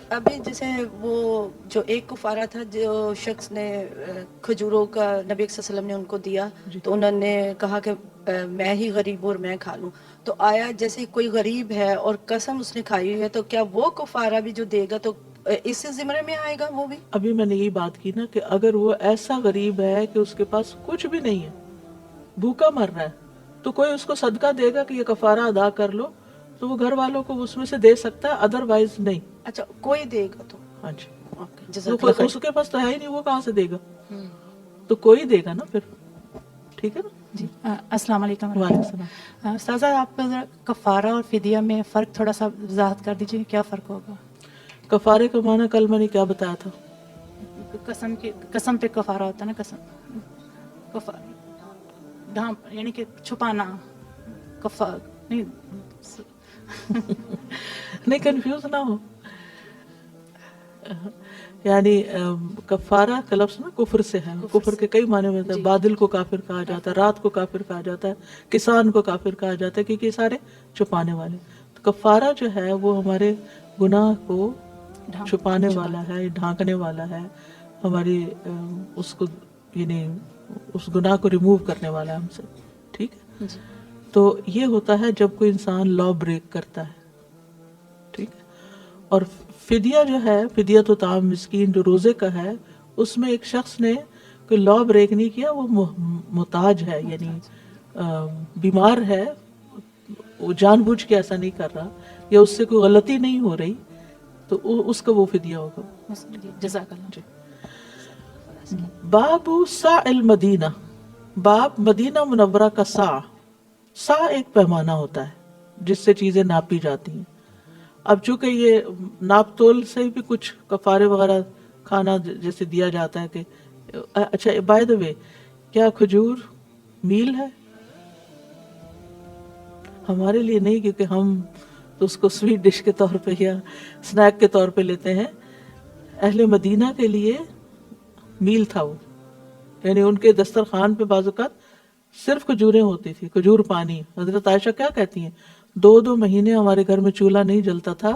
ابھی جیسے وہ جو ایک کفارہ تھا، جو شخص نے کھجوروں کا نبی صلی اللہ علیہ وسلم نے ان کو دیا، تو انہوں نے کہا کہ میں ہی غریب ہوں اور میں کھا لوں. تو آیا جیسے کوئی غریب ہے اور قسم اس نے کھائی ہوئی ہے، تو کیا وہ کفارہ بھی جو دے گا تو اس سے زمرے میں آئے گا وہ بھی؟ ابھی میں نے یہی بات کی نا کہ اگر وہ ایسا غریب ہے کہ اس کے پاس کچھ بھی نہیں ہے، بھوکا مر رہا ہے، تو کوئی اس کو صدقہ دے گا کہ یہ کفارہ ادا کر لو، تو وہ گھر والوں کو اس میں سے دے سکتا ہے، ادروائز نہیں. اچھا کوئی دے گا تو؟ ہاں جی، اوکے، جزاک اللہ اس کے پاس تو ہے ہی نہیں، وہ کہاں سے دے گا؟ تو کوئی دے گا نا پھر. ٹھیک ہے نا جی السلام علیکم. وعلیکم السلام. استاذہ آپ ذرا کفارہ اور فدیہ میں فرق تھوڑا سا وضاحت کر دیجیے، کیا فرق ہوگا؟ کفارے کا معنی کل میں نے کیا بتایا تھا؟ قسم پہ کفارہ ہوتا ہے نا، قسم ڈھانپ، یعنی کہ چھپانا. نہیں، کنفیوز نہ ہو. یعنی کفارہ کا لفظ نا کفر سے ہے، کفر کے کئی معنی ہوتے ہیں. بادل کو کافر کہا جاتا ہے، رات کو کافر کہا جاتا ہے، کسان کو کافر کہا جاتا ہے، کیونکہ یہ سارے چھپانے والے. تو کفارہ جو ہے وہ ہمارے گناہ کو چھپانے والا ہے، ڈھانکنے والا ہے، ہماری اس کو یعنی اس گناہ کو ریموو کرنے والا ہے ہم سے. ٹھیک ہے، تو یہ ہوتا ہے جب کوئی انسان لا بریک کرتا ہے. ٹھیک ہے. اور فدیہ جو ہے، فدیہ تو طعام مسکین جو روزے کا ہے، اس میں ایک شخص نے کوئی لا بریک نہیں کیا، وہ محتاج ہے، یعنی بیمار ہے، وہ جان بوجھ کے ایسا نہیں کر رہا، یا اس سے کوئی غلطی نہیں ہو رہی، تو اس کا وہ فدیہ ہوگا. جزاک اللہ. جی. باب سا المدینہ، باب مدینہ منورہ کا سا. سا ایک پیمانہ ہوتا ہے جس سے چیزیں ناپی جاتی ہیں. اب چونکہ یہ ناپ تول سے بھی کچھ کفارے وغیرہ کھانا جیسے دیا جاتا ہے کہ اچھا بائی دا وے، کیا کھجور میل ہے؟ ہمارے لیے نہیں، کیونکہ ہم تو اس کو سویٹ ڈش کے طور پہ یا سنیک کے طور پہ لیتے ہیں. اہل مدینہ کے لیے میل تھا وہ، یعنی ان کے دسترخوان پہ بعض اوقات صرف کھجوریں ہوتی تھی، کھجور پانی. حضرت عائشہ کیا کہتی ہیں، 2 مہینے ہمارے گھر میں چولہا نہیں جلتا تھا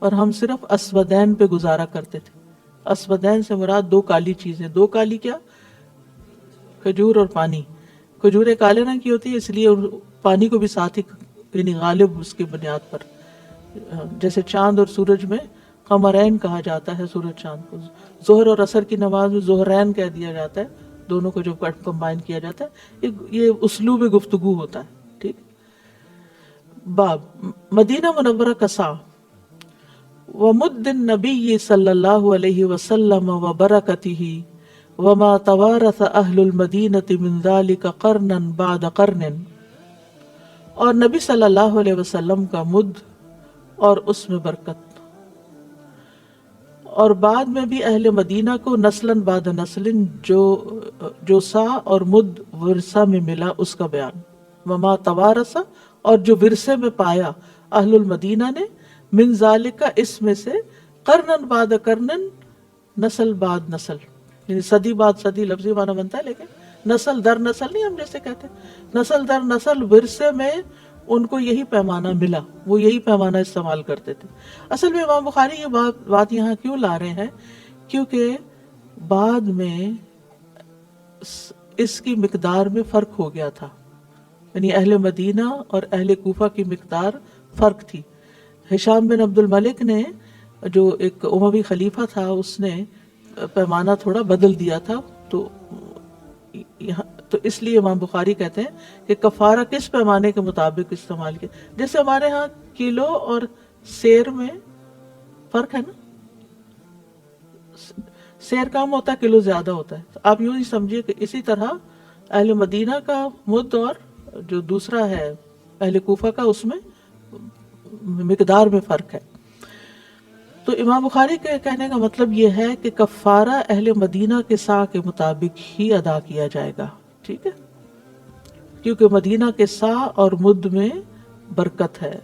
اور ہم صرف اسودین پہ گزارا کرتے تھے. اسودین سے مراد 2 کالی چیزیں. 2 کالی کیا؟ کھجور اور پانی. کھجوریں کالے رنگ کی ہوتی ہے، اس لیے پانی کو بھی ساتھ ہی، یعنی غالب اس کی بنیاد پر، جیسے چاند اور سورج میں قمرین کہا جاتا ہے سورج چاند کو. ظہر اور عصر کی نماز میں ظہرین کہہ دیا جاتا ہے، دونوں کو جب کمبائن کیا جاتا ہے. یہ اسلوب گفتگو ہوتا ہے. ٹھیک. باب مدینہ منورہ کا سا ومد النبی صلی اللہ علیہ وسلم وبرکتہ وما توارث اہل المدینہ من ذلک قرنا بعد قرن. اور نبی صلی اللہ علیہ وسلم کا مد اور اس میں برکت، اور بعد میں بھی اہل مدینہ کو نسلاً بعد نسلن جو سا اور مد ورثہ میں ملا اس کا بیان، وما توارث اور جو ورثے میں پایا اہل المدینہ نے، من ذالک اس میں سے، قرنن بعد قرنن نسل بعد نسل، یعنی صدی بعد صدی لفظی معنی بنتا ہے لیکن نسل در نسل نہیں ہم جیسے کہتے ہیں، نسل در نسل ورثے میں ان کو یہی پیمانہ ملا، وہ یہی پیمانہ استعمال کرتے تھے۔ اصل میں امام بخاری یہ بات یہاں کیوں لا رہے ہیں؟ کیونکہ بعد میں اس کی مقدار میں فرق ہو گیا تھا، یعنی اہل مدینہ اور اہل کوفہ کی مقدار فرق تھی۔ ہشام بن عبد الملک نے جو ایک اموی خلیفہ تھا اس نے پیمانہ تھوڑا بدل دیا تھا، تو اس لیے امام بخاری کہتے ہیں کہ کفارہ کس پیمانے کے مطابق استعمال کیا، جیسے ہمارے ہاں کلو اور سیر میں فرق ہے نا، سیر کم ہوتا ہے کلو زیادہ ہوتا ہے، تو آپ یوں ہی سمجھیے کہ اسی طرح اہل مدینہ کا مد اور جو دوسرا ہے اہل کوفہ کا اس میں مقدار میں فرق ہے۔ تو امام بخاری کے کہنے کا مطلب یہ ہے کہ کفارہ اہل مدینہ کے سا کے مطابق ہی ادا کیا جائے گا، ٹھیک ہے، کیونکہ مدینہ کے سا اور مد میں برکت ہے۔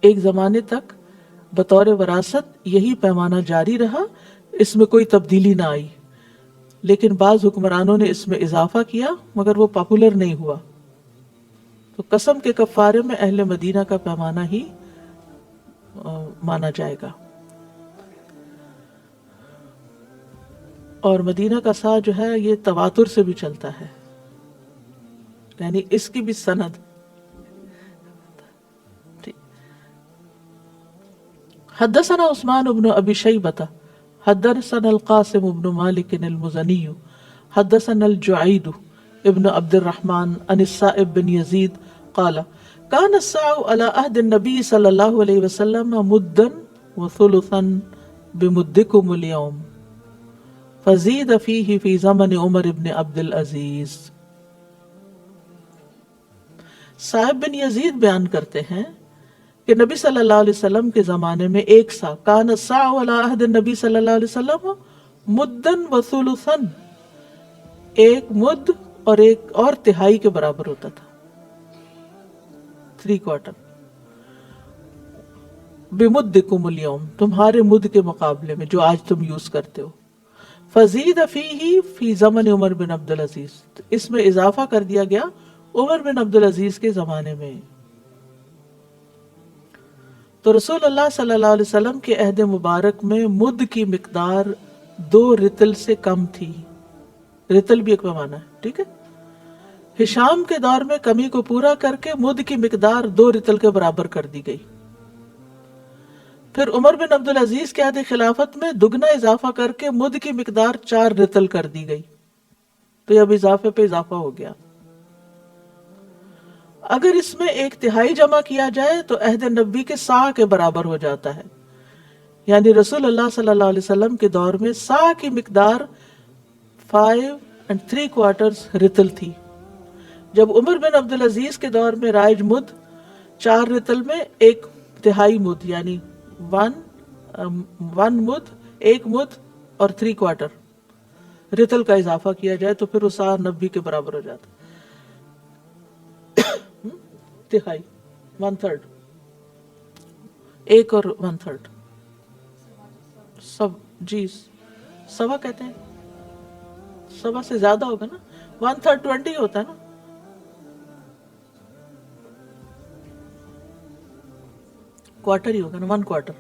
ایک زمانے تک بطور وراثت یہی پیمانہ جاری رہا، اس میں کوئی تبدیلی نہ آئی، لیکن بعض حکمرانوں نے اس میں اضافہ کیا مگر وہ پاپولر نہیں ہوا، تو قسم کے کفارے میں اہل مدینہ کا پیمانہ ہی مانا جائے گا۔ اور مدینہ کا سا جو ہے یہ تواتر سے بھی چلتا ہے، یعنی اس کی بھی سند۔ حدثنا عثمان بن ابی شیبۃ حدثنا القاسم بن مالک المزنی حدثنا الجعید ابن عبد الرحمن عن السائب بن یزید قال كان الساع على عهد النبي صلى الله عليه وسلم مدا وثلثا بمدكم اليوم فزيد فيه في زمن عمر بن عبد العزيز۔ صاحب بن یزید بیان کرتے ہیں کہ نبی صلی اللہ علیہ وسلم کے زمانے میں ایک سا، كان الساع على عهد النبي صلی اللہ علیہ وسلم مدا وثلثا، ایک مد اور ایک اور تہائی کے برابر ہوتا تھا، 3/4 بمدکم اليوم، تمہارے مد کے مقابلے میں جو آج تم یوز کرتے ہو۔ فزید فیہ فی زمن عمر بن عبد العزیز، اس میں اضافہ کر دیا گیا عمر بن عبد العزیز کے زمانے میں۔ تو رسول اللہ صلی اللہ علیہ وسلم کے عہد مبارک میں مد کی مقدار 2 رتل سے کم تھی، رتل بھی ایک پیمانہ ہے، ٹھیک ہے۔ ہشام کے دور میں کمی کو پورا کر کے مد کی مقدار 2 رتل کے برابر کر دی گئی، پھر عمر بن عبد العزیز کے عہد خلافت میں دگنا اضافہ کر کے مد کی مقدار 4 رتل کر دی گئی، تو یہ اب اضافے پہ اضافہ ہو گیا۔ اگر اس میں 1/3 جمع کیا جائے تو عہد نبی کے سا کے برابر ہو جاتا ہے، یعنی رسول اللہ صلی اللہ علیہ وسلم کے دور میں سا کی مقدار 5 3/4 رتل تھی، جب عمر بن عبد العزیز کے دور میں رائج مد 4 رتل میں 1/3 مد، یعنی 1 مد، 1 مد اور 3/4 رتل کا اضافہ کیا جائے تو پھر وہ سا 90 کے برابر ہو جاتا، تہائی 1/3، 1 اور 1/3 سب، جی سوا کہتے ہیں، سوا سے زیادہ ہوگا نا، 1/3 20 ہوتا ہے نا، کوارٹر ہی ہوگا نا، 1/4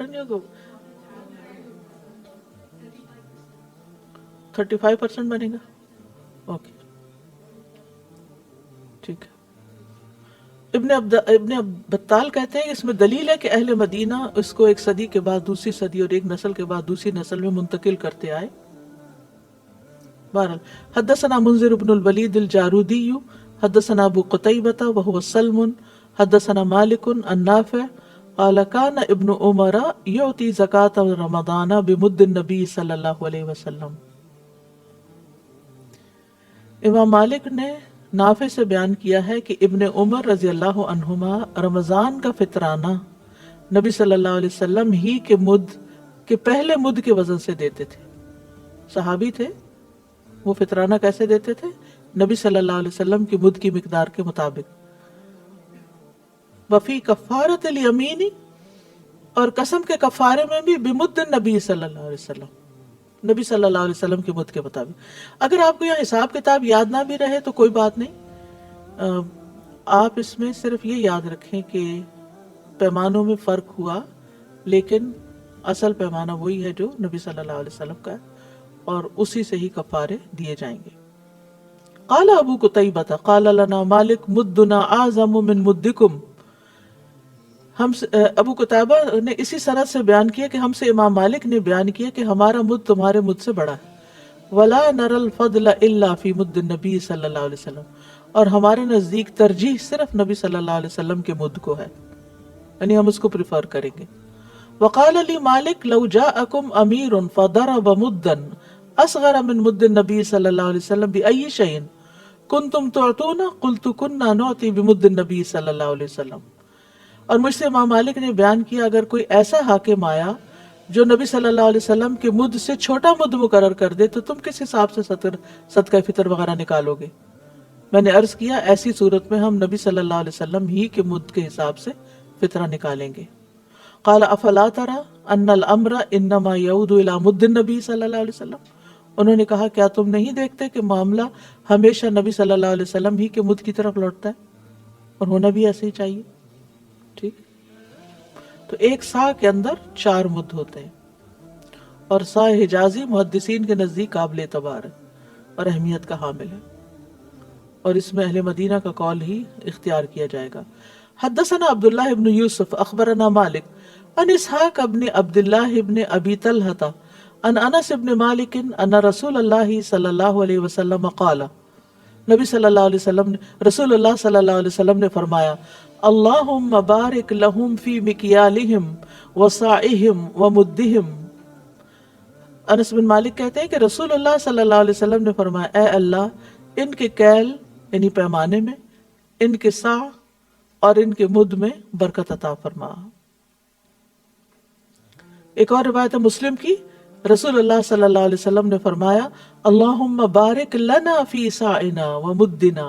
نہیں ہوگا، 35% بنے گا، اوکے ٹھیک ہے۔ ابن بطال کہتے ہیں اس میں دلیل ہے کہ اہل مدینہ اس کو 1 صدی کے بعد دوسری صدی اور 1 نسل کے بعد دوسری نسل میں منتقل کرتے آئے۔ بہرحال حدثنا منذر بن الولید الجارودی حدثنا ابو قتیبہ وهو سلم حدثنا مالک عن نافع قال كان ابن عمر يعطي زكاة رمضان بمد النبي صلی اللہ علیہ وسلم۔ امام مالک نے نافع سے بیان کیا ہے کہ ابن عمر رضی اللہ عنہما رمضان کا فطرانہ نبی صلی اللہ علیہ وسلم ہی کے مد کے پہلے مد کے وزن سے دیتے تھے. صحابی تھے، وہ فطرانہ کیسے دیتے تھے؟ نبی صلی اللہ علیہ وسلم کی مد کی مقدار کے مطابق. وفی کفارت الیمینی، اور قسم کے کفارے میں بھی بمد النبی صلی اللہ علیہ وسلم، نبی صلی اللہ علیہ وسلم کی مد کے مطابق. اگر آپ کو یہاں حساب کتاب یاد نہ بھی رہے تو کوئی بات نہیں، آپ اس میں صرف یہ یاد رکھیں کہ پیمانوں میں فرق ہوا، لیکن اصل پیمانہ وہی ہے جو نبی صلی اللہ علیہ وسلم کا ہے، اور اسی سے ہی کفارے دیے جائیں گے. قال ابو قتیبہ قال لنا مالک مدنا اعظم من مدکم، ہم ابو قتیبہ نے اسی سند سے بیان کیا کہ ہم سے امام مالک نے بیان کیا کہ ہمارا مد تمہارے مد سے بڑا ہے. ولا نرى الفضل الا فی مد النبی صلی اللہ علیہ وسلم، اور ہمارے نزدیک ترجیح صرف نبی صلی اللہ علیہ وسلم کے مد کو ہے، یعنی ہم اس کو پریفر کریں گے. وقال لی مالک لو جاءکم امیر فضرب مدا اصغر من مد النبی صلی اللہ علیہ وسلم بأي شيء کنتم تعطون قلت كنا نعطي بمد النبی صلی اللہ علیہ وسلم. اور مجھ سے امام مالک نے بیان کیا اگر کوئی ایسا حاکم آیا جو نبی صلی اللہ علیہ وسلم کے مد سے چھوٹا مد مقرر کر دے تو تم کس حساب سے صدقہ فطر وغیرہ نکالو گے؟ میں نے عرض کیا ایسی صورت میں ہم نبی صلی اللہ علیہ وسلم ہی کے مد کے حساب سے فطرہ نکالیں گے. قال افلا ترى ان الامر انما يعود الى مد النبی صلی اللہ علیہ وسلم، انہوں نے کہا کیا تم نہیں دیکھتے کہ معاملہ ہمیشہ نبی صلی اللہ علیہ وسلم ہی کے مد کی طرف لوٹتا ہے، اور ہونا بھی ایسے ہی چاہیے. ٹھیک، تو ایک سا کے اندر 4 مد ہوتے ہیں، اور سا حجازی محدثین کے نزدیک قابل اعتبار ہے اور اہمیت کا حامل ہے، اور اس میں اہل مدینہ کا قول ہی اختیار کیا جائے گا. حدثنا عبداللہ ابن یوسف اخبرنا مالک ان اسحاق ابن عبداللہ ابن ابی طلحہ ان انس ابن مالک ان رسول اللہ صلی اللہ علیہ وسلم قال، نبی صلی اللہ علیہ وسلم نے، رسول اللہ صلی اللہ علیہ وسلم نے فرمایا اللہم بارک لہم فی مکیالہم وصاعہم ومدہم. انس بن مالک کہتے ہیں کہ رسول اللہ صلی اللہ علیہ وسلم نے فرمایا اے اللہ ان کے کیل یعنی پیمانے میں، ان کے صاع اور ان کے مد میں برکت عطا فرما. ایک اور روایت مسلم کی، رسول اللہ صلی اللہ علیہ وسلم نے فرمایا اللہم بارک لنا فی صاعنا ومدنا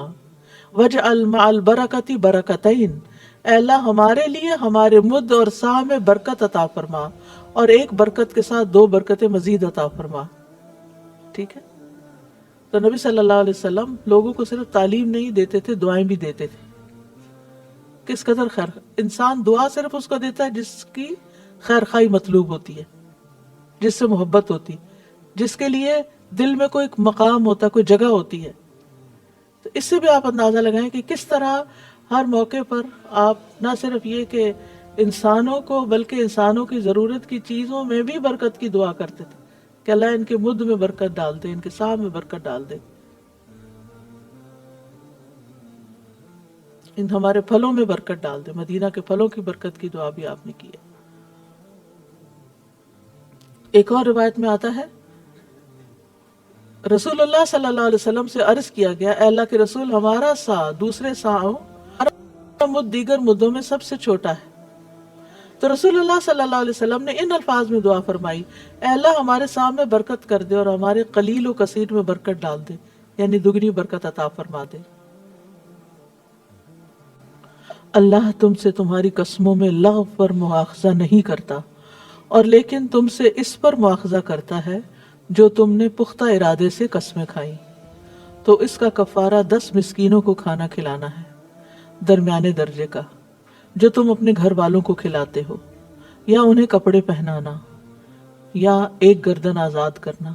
واجعل مع البرکۃ برکتین، اے اللہ ہمارے لیے ہمارے مد اور صاع میں برکت عطا فرما، اور ایک برکت کے ساتھ 2 برکتیں مزید عطا فرما. ٹھیک ہے، تو نبی صلی اللہ علیہ وسلم لوگوں کو صرف تعلیم نہیں دیتے تھے، دعائیں بھی دیتے تھے. کس قدر خیر، انسان دعا صرف اس کو دیتا ہے جس کی خیر خواہی مطلوب ہوتی ہے، جس سے محبت ہوتی، جس کے لیے دل میں کوئی مقام ہوتا، کوئی جگہ ہوتی ہے. تو اس سے بھی آپ اندازہ لگائیں کہ کس طرح ہر موقع پر آپ نہ صرف یہ کہ انسانوں کو بلکہ انسانوں کی ضرورت کی چیزوں میں بھی برکت کی دعا کرتے تھے کہ اللہ ان کے مد میں برکت ڈال دے، ان کے صاع میں برکت ڈال دے، ان ہمارے پھلوں میں برکت ڈال دے. مدینہ کے پھلوں کی برکت کی دعا بھی آپ نے کی ہے. ایک اور روایت میں آتا ہے رسول اللہ صلی اللہ علیہ وسلم سے عرض کیا گیا اے اللہ کے رسول ہمارا صاع دوسرے صاعوں ہمارا مد دیگر مدوں میں سب سے چھوٹا ہے. تو رسول اللہ صلی اللہ علیہ وسلم نے ان الفاظ میں دعا فرمائی اے اللہ ہمارے صاع میں برکت کر دے اور ہمارے قلیل و کثیر میں برکت ڈال دے، یعنی دگنی برکت عطا فرما دے. اللہ تم سے تمہاری قسموں میں لغو پر مواخذہ نہیں کرتا، اور لیکن تم سے اس پر مواخذہ کرتا ہے جو تم نے پختہ ارادے سے قسمیں کھائیں. تو اس کا کفارہ 10 مسکینوں کو کھانا کھلانا ہے درمیانے درجے کا جو تم اپنے گھر والوں کو کھلاتے ہو، یا انہیں کپڑے پہنانا، یا ایک گردن آزاد کرنا.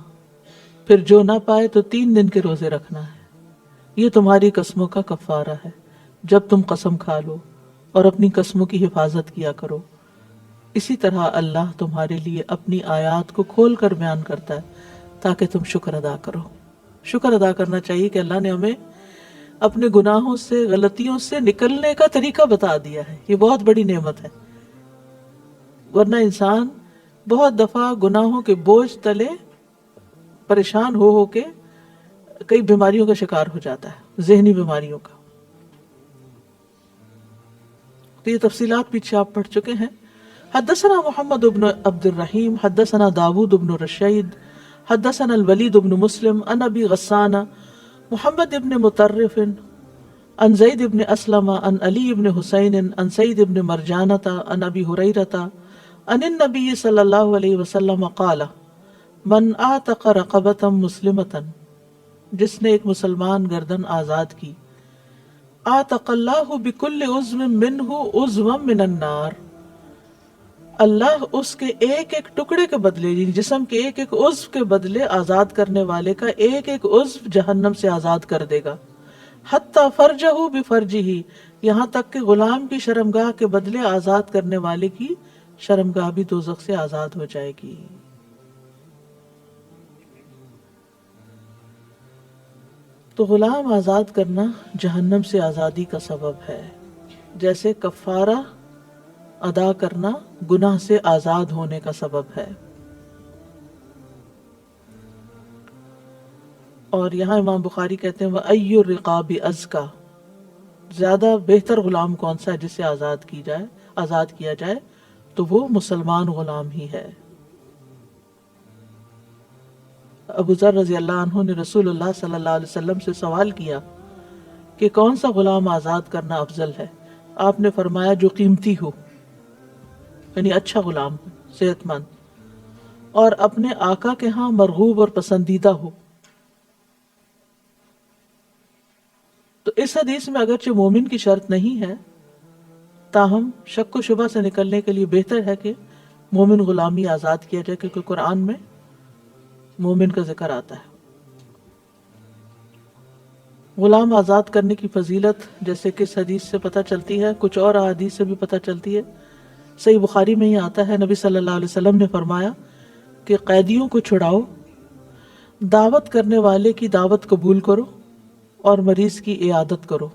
پھر جو نہ پائے تو 3 دن کے روزے رکھنا ہے. یہ تمہاری قسموں کا کفارہ ہے جب تم قسم کھا لو، اور اپنی قسموں کی حفاظت کیا کرو. اسی طرح اللہ تمہارے لیے اپنی آیات کو کھول کر بیان کرتا ہے تاکہ تم شکر ادا کرو. شکر ادا کرنا چاہیے کہ اللہ نے ہمیں اپنے گناہوں سے، غلطیوں سے نکلنے کا طریقہ بتا دیا ہے. یہ بہت بڑی نعمت ہے، ورنہ انسان بہت دفعہ گناہوں کے بوجھ تلے پریشان ہو کے کئی بیماریوں کا شکار ہو جاتا ہے، ذہنی بیماریوں کا. تو یہ تفصیلات پیچھے آپ پڑھ چکے ہیں. حدثنا محمد بن عبد الرحیم حدثنا داود بن رشید حدثنا الولید بن مسلم عن ابی غسان محمد بن مطرف عن زید بن اسلم عن علی بن حسین عن سید بن مرجانۃ عن ابی ہریرۃ عن النبی صلی اللہ علیہ وسلم قال من اعتق رقبۃ مسلمۃ، جس نے ایک مسلمان گردن آزاد کی، اعتق اللہ بکل عضو منہ عضوا من النار، اللہ اس کے ایک ایک ٹکڑے کے بدلے، یعنی جسم کے ایک ایک عضو کے بدلے آزاد کرنے والے کا ایک ایک عضو جہنم سے آزاد کر دے گا. حتی فرجہ بفرجہ، یہاں تک کہ غلام کی شرمگاہ کے بدلے آزاد کرنے والے کی شرمگاہ بھی دوزخ سے آزاد ہو جائے گی. تو غلام آزاد کرنا جہنم سے آزادی کا سبب ہے، جیسے کفارہ ادا کرنا گناہ سے آزاد ہونے کا سبب ہے. اور یہاں امام بخاری کہتے ہیں وَأَيُّ الرِّقَابِ أَزْكَى، زیادہ بہتر غلام کون سا ہے جسے آزاد کیا جائے، تو وہ مسلمان غلام ہی ہے. ابو ذر رضی اللہ عنہ نے رسول اللہ صلی اللہ علیہ وسلم سے سوال کیا کہ کون سا غلام آزاد کرنا افضل ہے. آپ نے فرمایا جو قیمتی ہو، یعنی اچھا غلام ہو، صحت مند، اور اپنے آقا کے ہاں مرغوب اور پسندیدہ ہو. تو اس حدیث میں اگرچہ مومن کی شرط نہیں ہے، تاہم شک و شبہ سے نکلنے کے لیے بہتر ہے کہ مومن غلامی آزاد کیا جائے، کیونکہ قرآن میں مومن کا ذکر آتا ہے. غلام آزاد کرنے کی فضیلت جیسے کہ اس حدیث سے پتہ چلتی ہے، کچھ اور احادیث سے بھی پتہ چلتی ہے. صحیح بخاری میں ہی آتا ہے، نبی صلی اللہ علیہ وسلم نے فرمایا کہ قیدیوں کو چھڑاؤ، دعوت کرنے والے کی دعوت قبول کرو اور مریض کی عیادت کرو.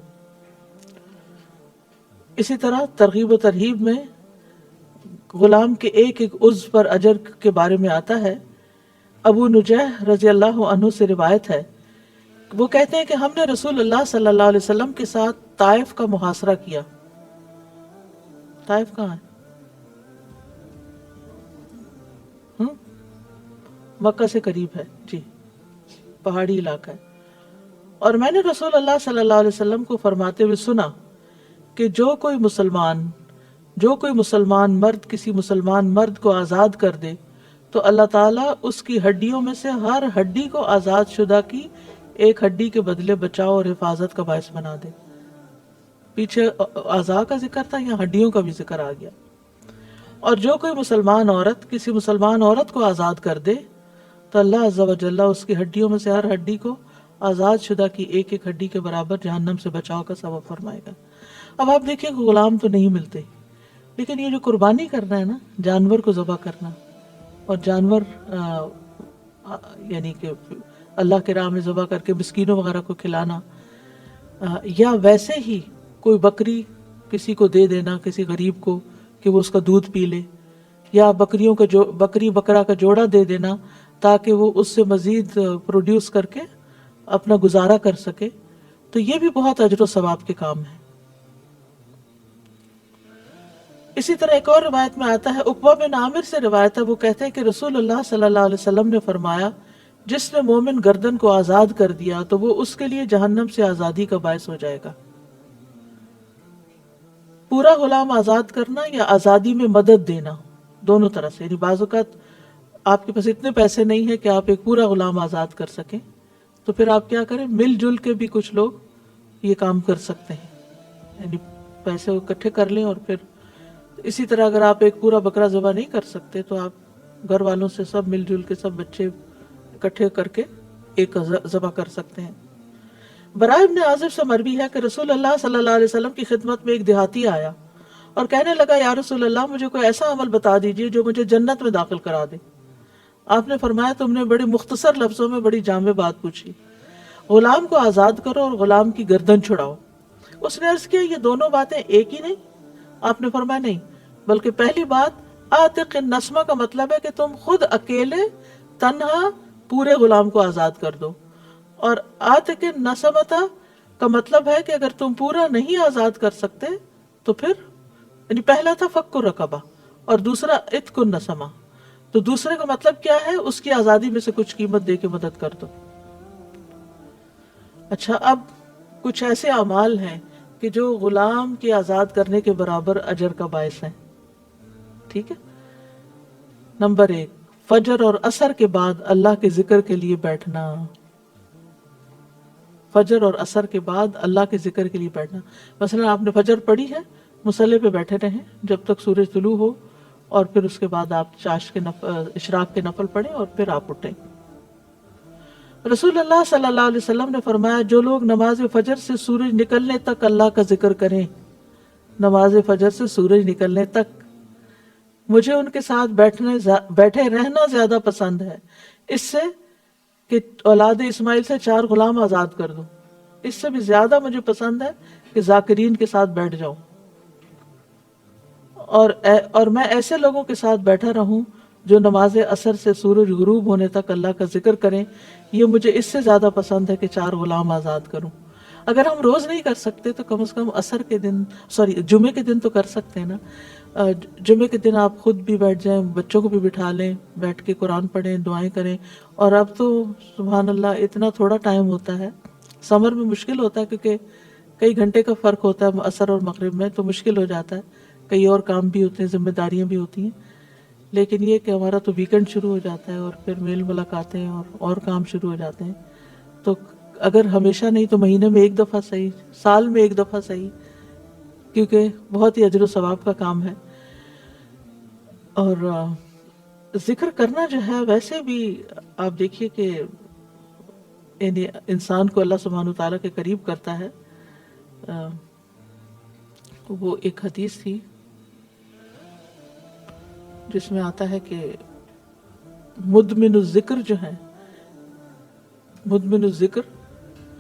اسی طرح ترغیب و ترہیب میں غلام کے ایک ایک عضو پر اجر کے بارے میں آتا ہے. ابو نجیح رضی اللہ عنہ سے روایت ہے، وہ کہتے ہیں کہ ہم نے رسول اللہ صلی اللہ علیہ وسلم کے ساتھ طائف کا محاصرہ کیا. طائف کہاں ہے؟ مکہ سے قریب ہے، جی، پہاڑی علاقہ ہے. اور میں نے رسول اللہ صلی اللہ علیہ وسلم کو فرماتے ہوئے سنا کہ جو کوئی مسلمان مرد کسی مسلمان مرد کو آزاد کر دے تو اللہ تعالیٰ اس کی ہڈیوں میں سے ہر ہڈی کو آزاد شدہ کی ایک ہڈی کے بدلے بچاؤ اور حفاظت کا باعث بنا دے. پیچھے اعضاء کا ذکر تھا، یہاں ہڈیوں کا بھی ذکر آ گیا. اور جو کوئی مسلمان عورت کسی مسلمان عورت کو آزاد کر دے تو اللہ عز و جل اس کی ہڈیوں میں سے ہر ہڈی کو آزاد شدہ کی ایک ایک ہڈی کے برابر جہنم سے بچاؤ کا سبب فرمائے گا. اب آپ دیکھیں کہ غلام تو نہیں ملتے، لیکن یہ جو قربانی کرنا ہے نا، جانور کو ذبح کرنا، اور جانور یعنی کہ اللہ کے راہ میں ذبح کر کے مسکینوں وغیرہ کو کھلانا، یا ویسے ہی کوئی بکری کسی کو دے دینا، کسی غریب کو کہ وہ اس کا دودھ پی لے، یا بکری بکرا کا جوڑا دے دینا تاکہ وہ اس سے مزید پروڈیوس کر کے اپنا گزارا کر سکے، تو یہ بھی بہت اجر و ثواب کے کام ہے. اسی طرح ایک اور روایت میں آتا ہے، عقبہ بن عامر سے روایت ہے، وہ کہتے ہیں کہ رسول اللہ صلی اللہ علیہ وسلم نے فرمایا جس نے مومن گردن کو آزاد کر دیا تو وہ اس کے لیے جہنم سے آزادی کا باعث ہو جائے گا. پورا غلام آزاد کرنا یا آزادی میں مدد دینا، دونوں طرح سے. یعنی بعض اوقات آپ کے پاس اتنے پیسے نہیں ہیں کہ آپ ایک پورا غلام آزاد کر سکیں، تو پھر آپ کیا کریں، مل جل کے بھی کچھ لوگ یہ کام کر سکتے ہیں، یعنی پیسے اکٹھے کر لیں. اور پھر اسی طرح اگر آپ ایک پورا بکرا ذبح نہیں کر سکتے تو آپ گھر والوں سے سب مل جل کے، سب بچے اکٹھے کر کے ایک ذبح کر سکتے ہیں. براء ابن عازب سے مروی ہے کہ رسول اللہ صلی اللہ علیہ وسلم کی خدمت میں ایک دیہاتی آیا اور کہنے لگا یا رسول اللہ مجھے کوئی ایسا عمل بتا دیجئے جو مجھے جنت میں داخل کرا دے. آپ نے فرمایا تم نے بڑے مختصر لفظوں میں بڑی جامع بات پوچھی، غلام کو آزاد کرو اور غلام کی گردن چھڑاؤ. اس نے عرض کیا یہ دونوں باتیں ایک ہی نہیں؟ آپ نے فرمایا نہیں، بلکہ پہلی بات عاتق النسمہ کا مطلب ہے کہ تم خود اکیلے تنہا پورے غلام کو آزاد کر دو، اور آتق نسمتا کا مطلب ہے کہ اگر تم پورا نہیں آزاد کر سکتے تو پھر، یعنی پہلا تھا فک الرقبہ اور دوسرا عتق النسمہ، تو دوسرے کا مطلب کیا ہے؟ اس کی آزادی میں سے کچھ قیمت دے کے مدد کر دو. اچھا، اب کچھ ایسے اعمال ہیں کہ جو غلام کے آزاد کرنے کے برابر اجر کا باعث ہیں. ٹھیک ہے. نمبر 1، فجر اور عصر کے بعد اللہ کے ذکر کے لیے بیٹھنا. فجر اور عصر کے بعد اللہ کے ذکر کے لیے بیٹھنا. مثلا آپ نے فجر پڑھی ہے، مصلی پہ بیٹھے رہیں جب تک سورج طلوع ہو، اور پھر اس کے بعد آپ چاش کے اشراق کے نفل پڑھیں اور پھر آپ اٹھیں. رسول اللہ صلی اللہ علیہ وسلم نے فرمایا، جو لوگ نماز فجر سے سورج نکلنے تک اللہ کا ذکر کریں، نماز فجر سے سورج نکلنے تک، مجھے ان کے ساتھ بیٹھے رہنا زیادہ پسند ہے اس سے کہ اولاد اسماعیل سے 4 غلام آزاد کر دوں. اس سے بھی زیادہ مجھے پسند ہے کہ ذاکرین کے ساتھ بیٹھ جاؤں، اور میں ایسے لوگوں کے ساتھ بیٹھا رہوں جو نماز عصر سے سورج غروب ہونے تک اللہ کا ذکر کریں. یہ مجھے اس سے زیادہ پسند ہے کہ 4 غلام آزاد کروں. اگر ہم روز نہیں کر سکتے تو کم از کم عصر کے دن، جمعے کے دن تو کر سکتے ہیں نا. جمعے کے دن آپ خود بھی بیٹھ جائیں، بچوں کو بھی بٹھا لیں، بیٹھ کے قرآن پڑھیں، دعائیں کریں. اور اب تو سبحان اللہ اتنا تھوڑا ٹائم ہوتا ہے، سمر میں مشکل ہوتا ہے کیونکہ کئی گھنٹے کا فرق ہوتا ہے عصر اور مغرب میں، تو مشکل ہو جاتا ہے. کئی اور کام بھی ہوتے ہیں، ذمہ داریاں بھی ہوتی ہیں. لیکن یہ کہ ہمارا تو ویکنڈ شروع ہو جاتا ہے اور پھر میل ملاقاتیں اور کام شروع ہو جاتے ہیں. تو اگر ہمیشہ نہیں تو مہینے میں 1 دفعہ صحیح، سال میں 1 دفعہ صحیح، کیونکہ بہت ہی اجر و ثواب کا کام ہے. اور ذکر کرنا جو ہے ویسے بھی آپ دیکھیے کہ یعنی انسان کو اللہ سبحانہ وتعالیٰ کے قریب کرتا ہے. وہ ایک حدیث تھی جس میں آتا ہے کہ مدمن الذکر جو ہے، مدمن الذکر،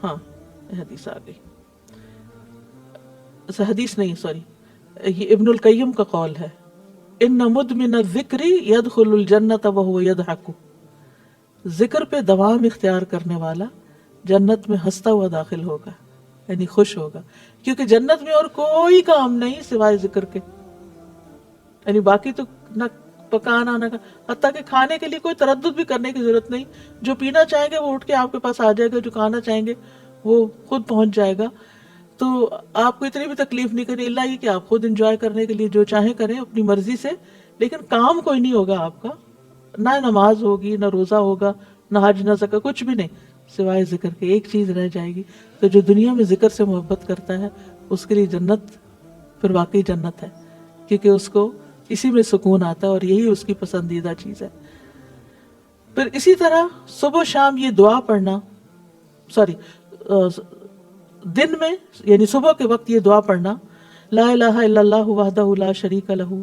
ہاں حدیث آ گئی، حدیث نہیں سوری، یہ ابن القیم کا قول ہے، ان مدمن الذکر يدخل الجنت وهو يضحك، ذکر پہ دوام اختیار کرنے والا جنت میں ہنستا ہوا داخل ہوگا، یعنی خوش ہوگا، کیونکہ جنت میں اور کوئی کام نہیں سوائے ذکر کے. یعنی باقی تو نہ پکانا نہ حتیٰ کہ کھانے کے لیے کوئی تردد بھی کرنے کی ضرورت نہیں. جو پینا چاہیں گے وہ اٹھ کے آپ کے پاس آ جائے گا، جو کھانا چاہیں گے وہ خود پہنچ جائے گا. تو آپ کو اتنی بھی تکلیف نہیں کرنی، اللہ یہ کہ آپ خود انجوائے کرنے کے لیے جو چاہیں کریں اپنی مرضی سے، لیکن کام کوئی نہیں ہوگا آپ کا، نہ نماز ہوگی، نہ روزہ ہوگا، نہ حج، نہ زکوٰۃ، کچھ بھی نہیں سوائے ذکر کے. ایک چیز رہ جائے گی. تو جو دنیا میں ذکر سے محبت کرتا ہے اس کے لیے جنت پھر واقعی جنت ہے، کیونکہ اس کو اسی میں سکون آتا ہے اور یہی اس کی پسندیدہ چیز ہے. پھر اسی طرح صبح و شام یہ دعا پڑھنا، دن میں یعنی صبح کے وقت یہ دعا پڑھنا، لا الہ الا اللہ وحدہ لا شریک لہ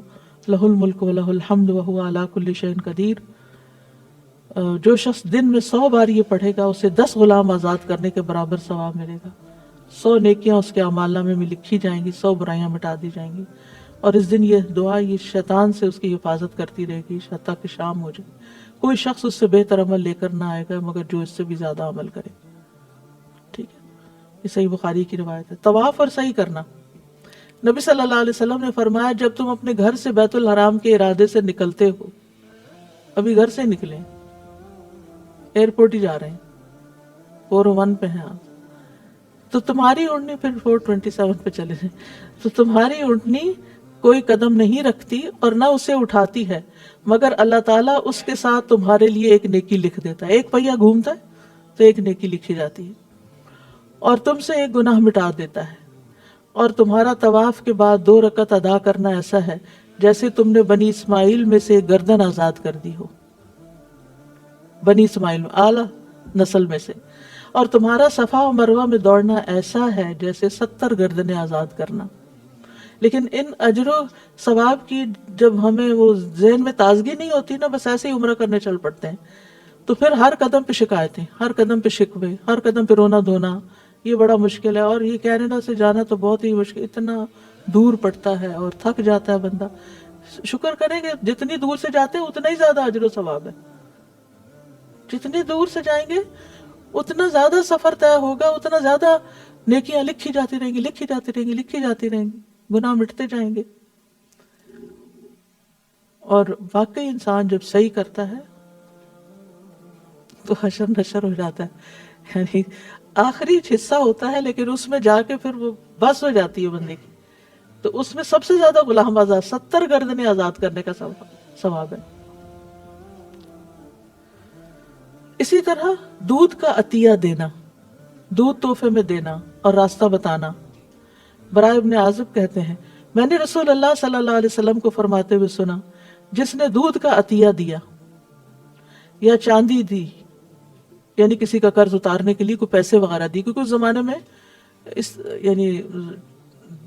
لہ الملک ولہ الحمد وہو علی کل شیء قدیر. جو شخص دن میں 100 بار یہ پڑھے گا اسے 10 غلام آزاد کرنے کے برابر ثواب ملے گا. 100 نیکیاں اس کے اعمال نامے میں لکھی جائیں گی، 100 برائیاں مٹا دی جائیں گی. اور اس دن یہ دعا یہ شیطان سے اس کی حفاظت کرتی رہے گی حتیٰ کہ شام ہو جائے. کوئی شخص اس سے بہتر عمل لے کر نہ آئے گا مگر جو اس سے بھی زیادہ عمل کرے. ٹھیک ہے، یہ صحیح بخاری کی روایت ہے. طواف اور صحیح کرنا، نبی صلی اللہ علیہ وسلم نے فرمایا جب تم اپنے گھر سے بیت الحرام کے ارادے سے نکلتے ہو، ابھی گھر سے نکلیں، ایئرپورٹ ہی جا رہے ہیں، 401 پہ ہیں آپ، تو تمہاری اونٹنی، پھر 427 پہ چلے جائیں، تو تمہاری اونٹنی کوئی قدم نہیں رکھتی اور نہ اسے اٹھاتی ہے مگر اللہ تعالیٰ اس کے ساتھ تمہارے لیے ایک نیکی لکھ دیتا ہے. ایک پہیا گھومتا ہے تو ایک نیکی لکھی جاتی ہے، اور تم سے ایک گناہ مٹا دیتا ہے. اور تمہارا طواف کے بعد 2 رکعت ادا کرنا ایسا ہے جیسے تم نے بنی اسماعیل میں سے ایک گردن آزاد کر دی ہو، بنی اسماعیل میں اعلیٰ نسل میں سے. اور تمہارا صفا و مروہ میں دوڑنا ایسا ہے جیسے 70 گردنیں آزاد کرنا. لیکن ان اجر و ثواب کی جب ہمیں وہ ذہن میں تازگی نہیں ہوتی نا، بس ایسے ہی عمرہ کرنے چل پڑتے ہیں، تو پھر ہر قدم پہ شکایتیں، ہر قدم پہ شکوے، ہر قدم پہ رونا دھونا، یہ بڑا مشکل ہے. اور یہ کینیڈا سے جانا تو بہت ہی مشکل، اتنا دور پڑتا ہے اور تھک جاتا ہے بندہ. شکر کریں کہ جتنی دور سے جاتے ہیں اتنا ہی زیادہ اجر و ثواب ہے. جتنی دور سے جائیں گے اتنا زیادہ سفر طے ہوگا، اتنا زیادہ نیکیاں لکھی جاتی رہیں گی، لکھی جاتی رہیں گی، لکھی جاتی رہیں گی، گناہ مٹتے جائیں گے. اور واقعی انسان جب صحیح کرتا ہے تو حشر نشر ہو جاتا ہے، یعنی آخری حصہ ہوتا ہے لیکن اس میں جا کے پھر وہ بس ہو جاتی ہے بندے کی. تو اس میں سب سے زیادہ غلام آزاد 70 گردنیں آزاد کرنے کا ثواب ہے. اسی طرح دودھ کا عطیہ دینا، دودھ تحفے میں دینا اور راستہ بتانا. برائے ابن عازب کہتے ہیں میں نے رسول اللہ صلی اللہ علیہ وسلم کو فرماتے ہوئے سنا، جس نے دودھ کا عطیہ دیا یا چاندی دی، یعنی کسی کا قرض اتارنے کے لیے کوئی پیسے وغیرہ دی، کیونکہ اس زمانے میں یعنی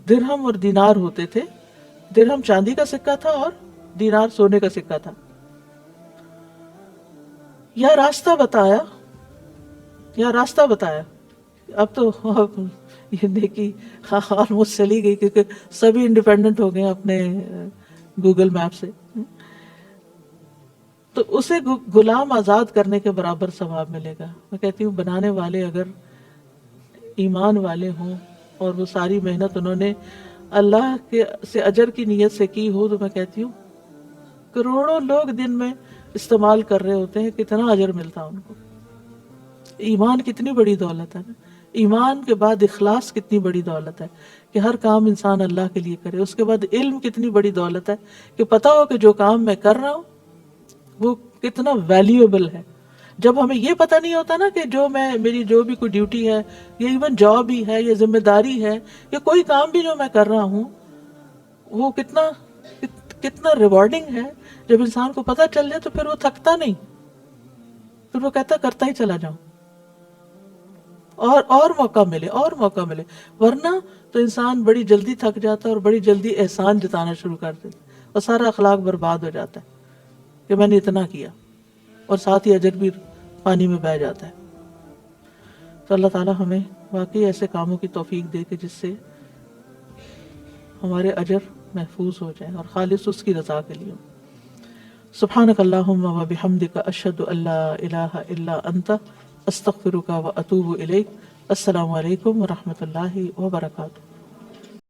درہم اور دینار ہوتے تھے. درہم چاندی کا سکہ تھا اور دینار سونے کا سکہ تھا. یا راستہ بتایا. اب تو یہ نیکی آلموسٹ چلی گئی کیونکہ سبھی انڈیپینڈنٹ ہو گئے اپنے گوگل میپ سے. تو اسے غلام آزاد کرنے کے برابر ثواب ملے گا. میں کہتی ہوں بنانے والے اگر ایمان والے ہوں اور وہ ساری محنت انہوں نے اللہ کے سے اجر کی نیت سے کی ہو، تو میں کہتی ہوں کروڑوں لوگ دن میں استعمال کر رہے ہوتے ہیں، کتنا اجر ملتا ان کو. ایمان کتنی بڑی دولت ہے نا. ایمان کے بعد اخلاص کتنی بڑی دولت ہے کہ ہر کام انسان اللہ کے لیے کرے. اس کے بعد علم کتنی بڑی دولت ہے کہ پتہ ہو کہ جو کام میں کر رہا ہوں وہ کتنا ویلیویبل ہے. جب ہمیں یہ پتہ نہیں ہوتا نا کہ میری جو بھی کوئی ڈیوٹی ہے، یا ایون جاب ہی ہے، یا ذمہ داری ہے، یا کوئی کام بھی جو میں کر رہا ہوں وہ کتنا ریوارڈنگ ہے. جب انسان کو پتہ چل جائے تو پھر وہ تھکتا نہیں، پھر وہ کہتا کرتا ہی چلا جاؤں اور موقع ملے. ورنہ تو انسان بڑی جلدی تھک جاتا ہے اور بڑی جلدی احسان جتانا شروع کر دیتا اور سارا اخلاق برباد ہو جاتا ہے کہ میں نے اتنا کیا، اور ساتھ ہی اجر بھی پانی میں بہہ جاتا ہے. تو اللہ تعالیٰ ہمیں واقعی ایسے کاموں کی توفیق دے کہ جس سے ہمارے اجر محفوظ ہو جائیں اور خالص اس کی رضا کے لیے. سبحانک اللہم و بحمدک اشہد ان لا الہ الا انت استغفرک و اتوب الیک. السلام علیکم و رحمۃ اللہ وبرکاتہ.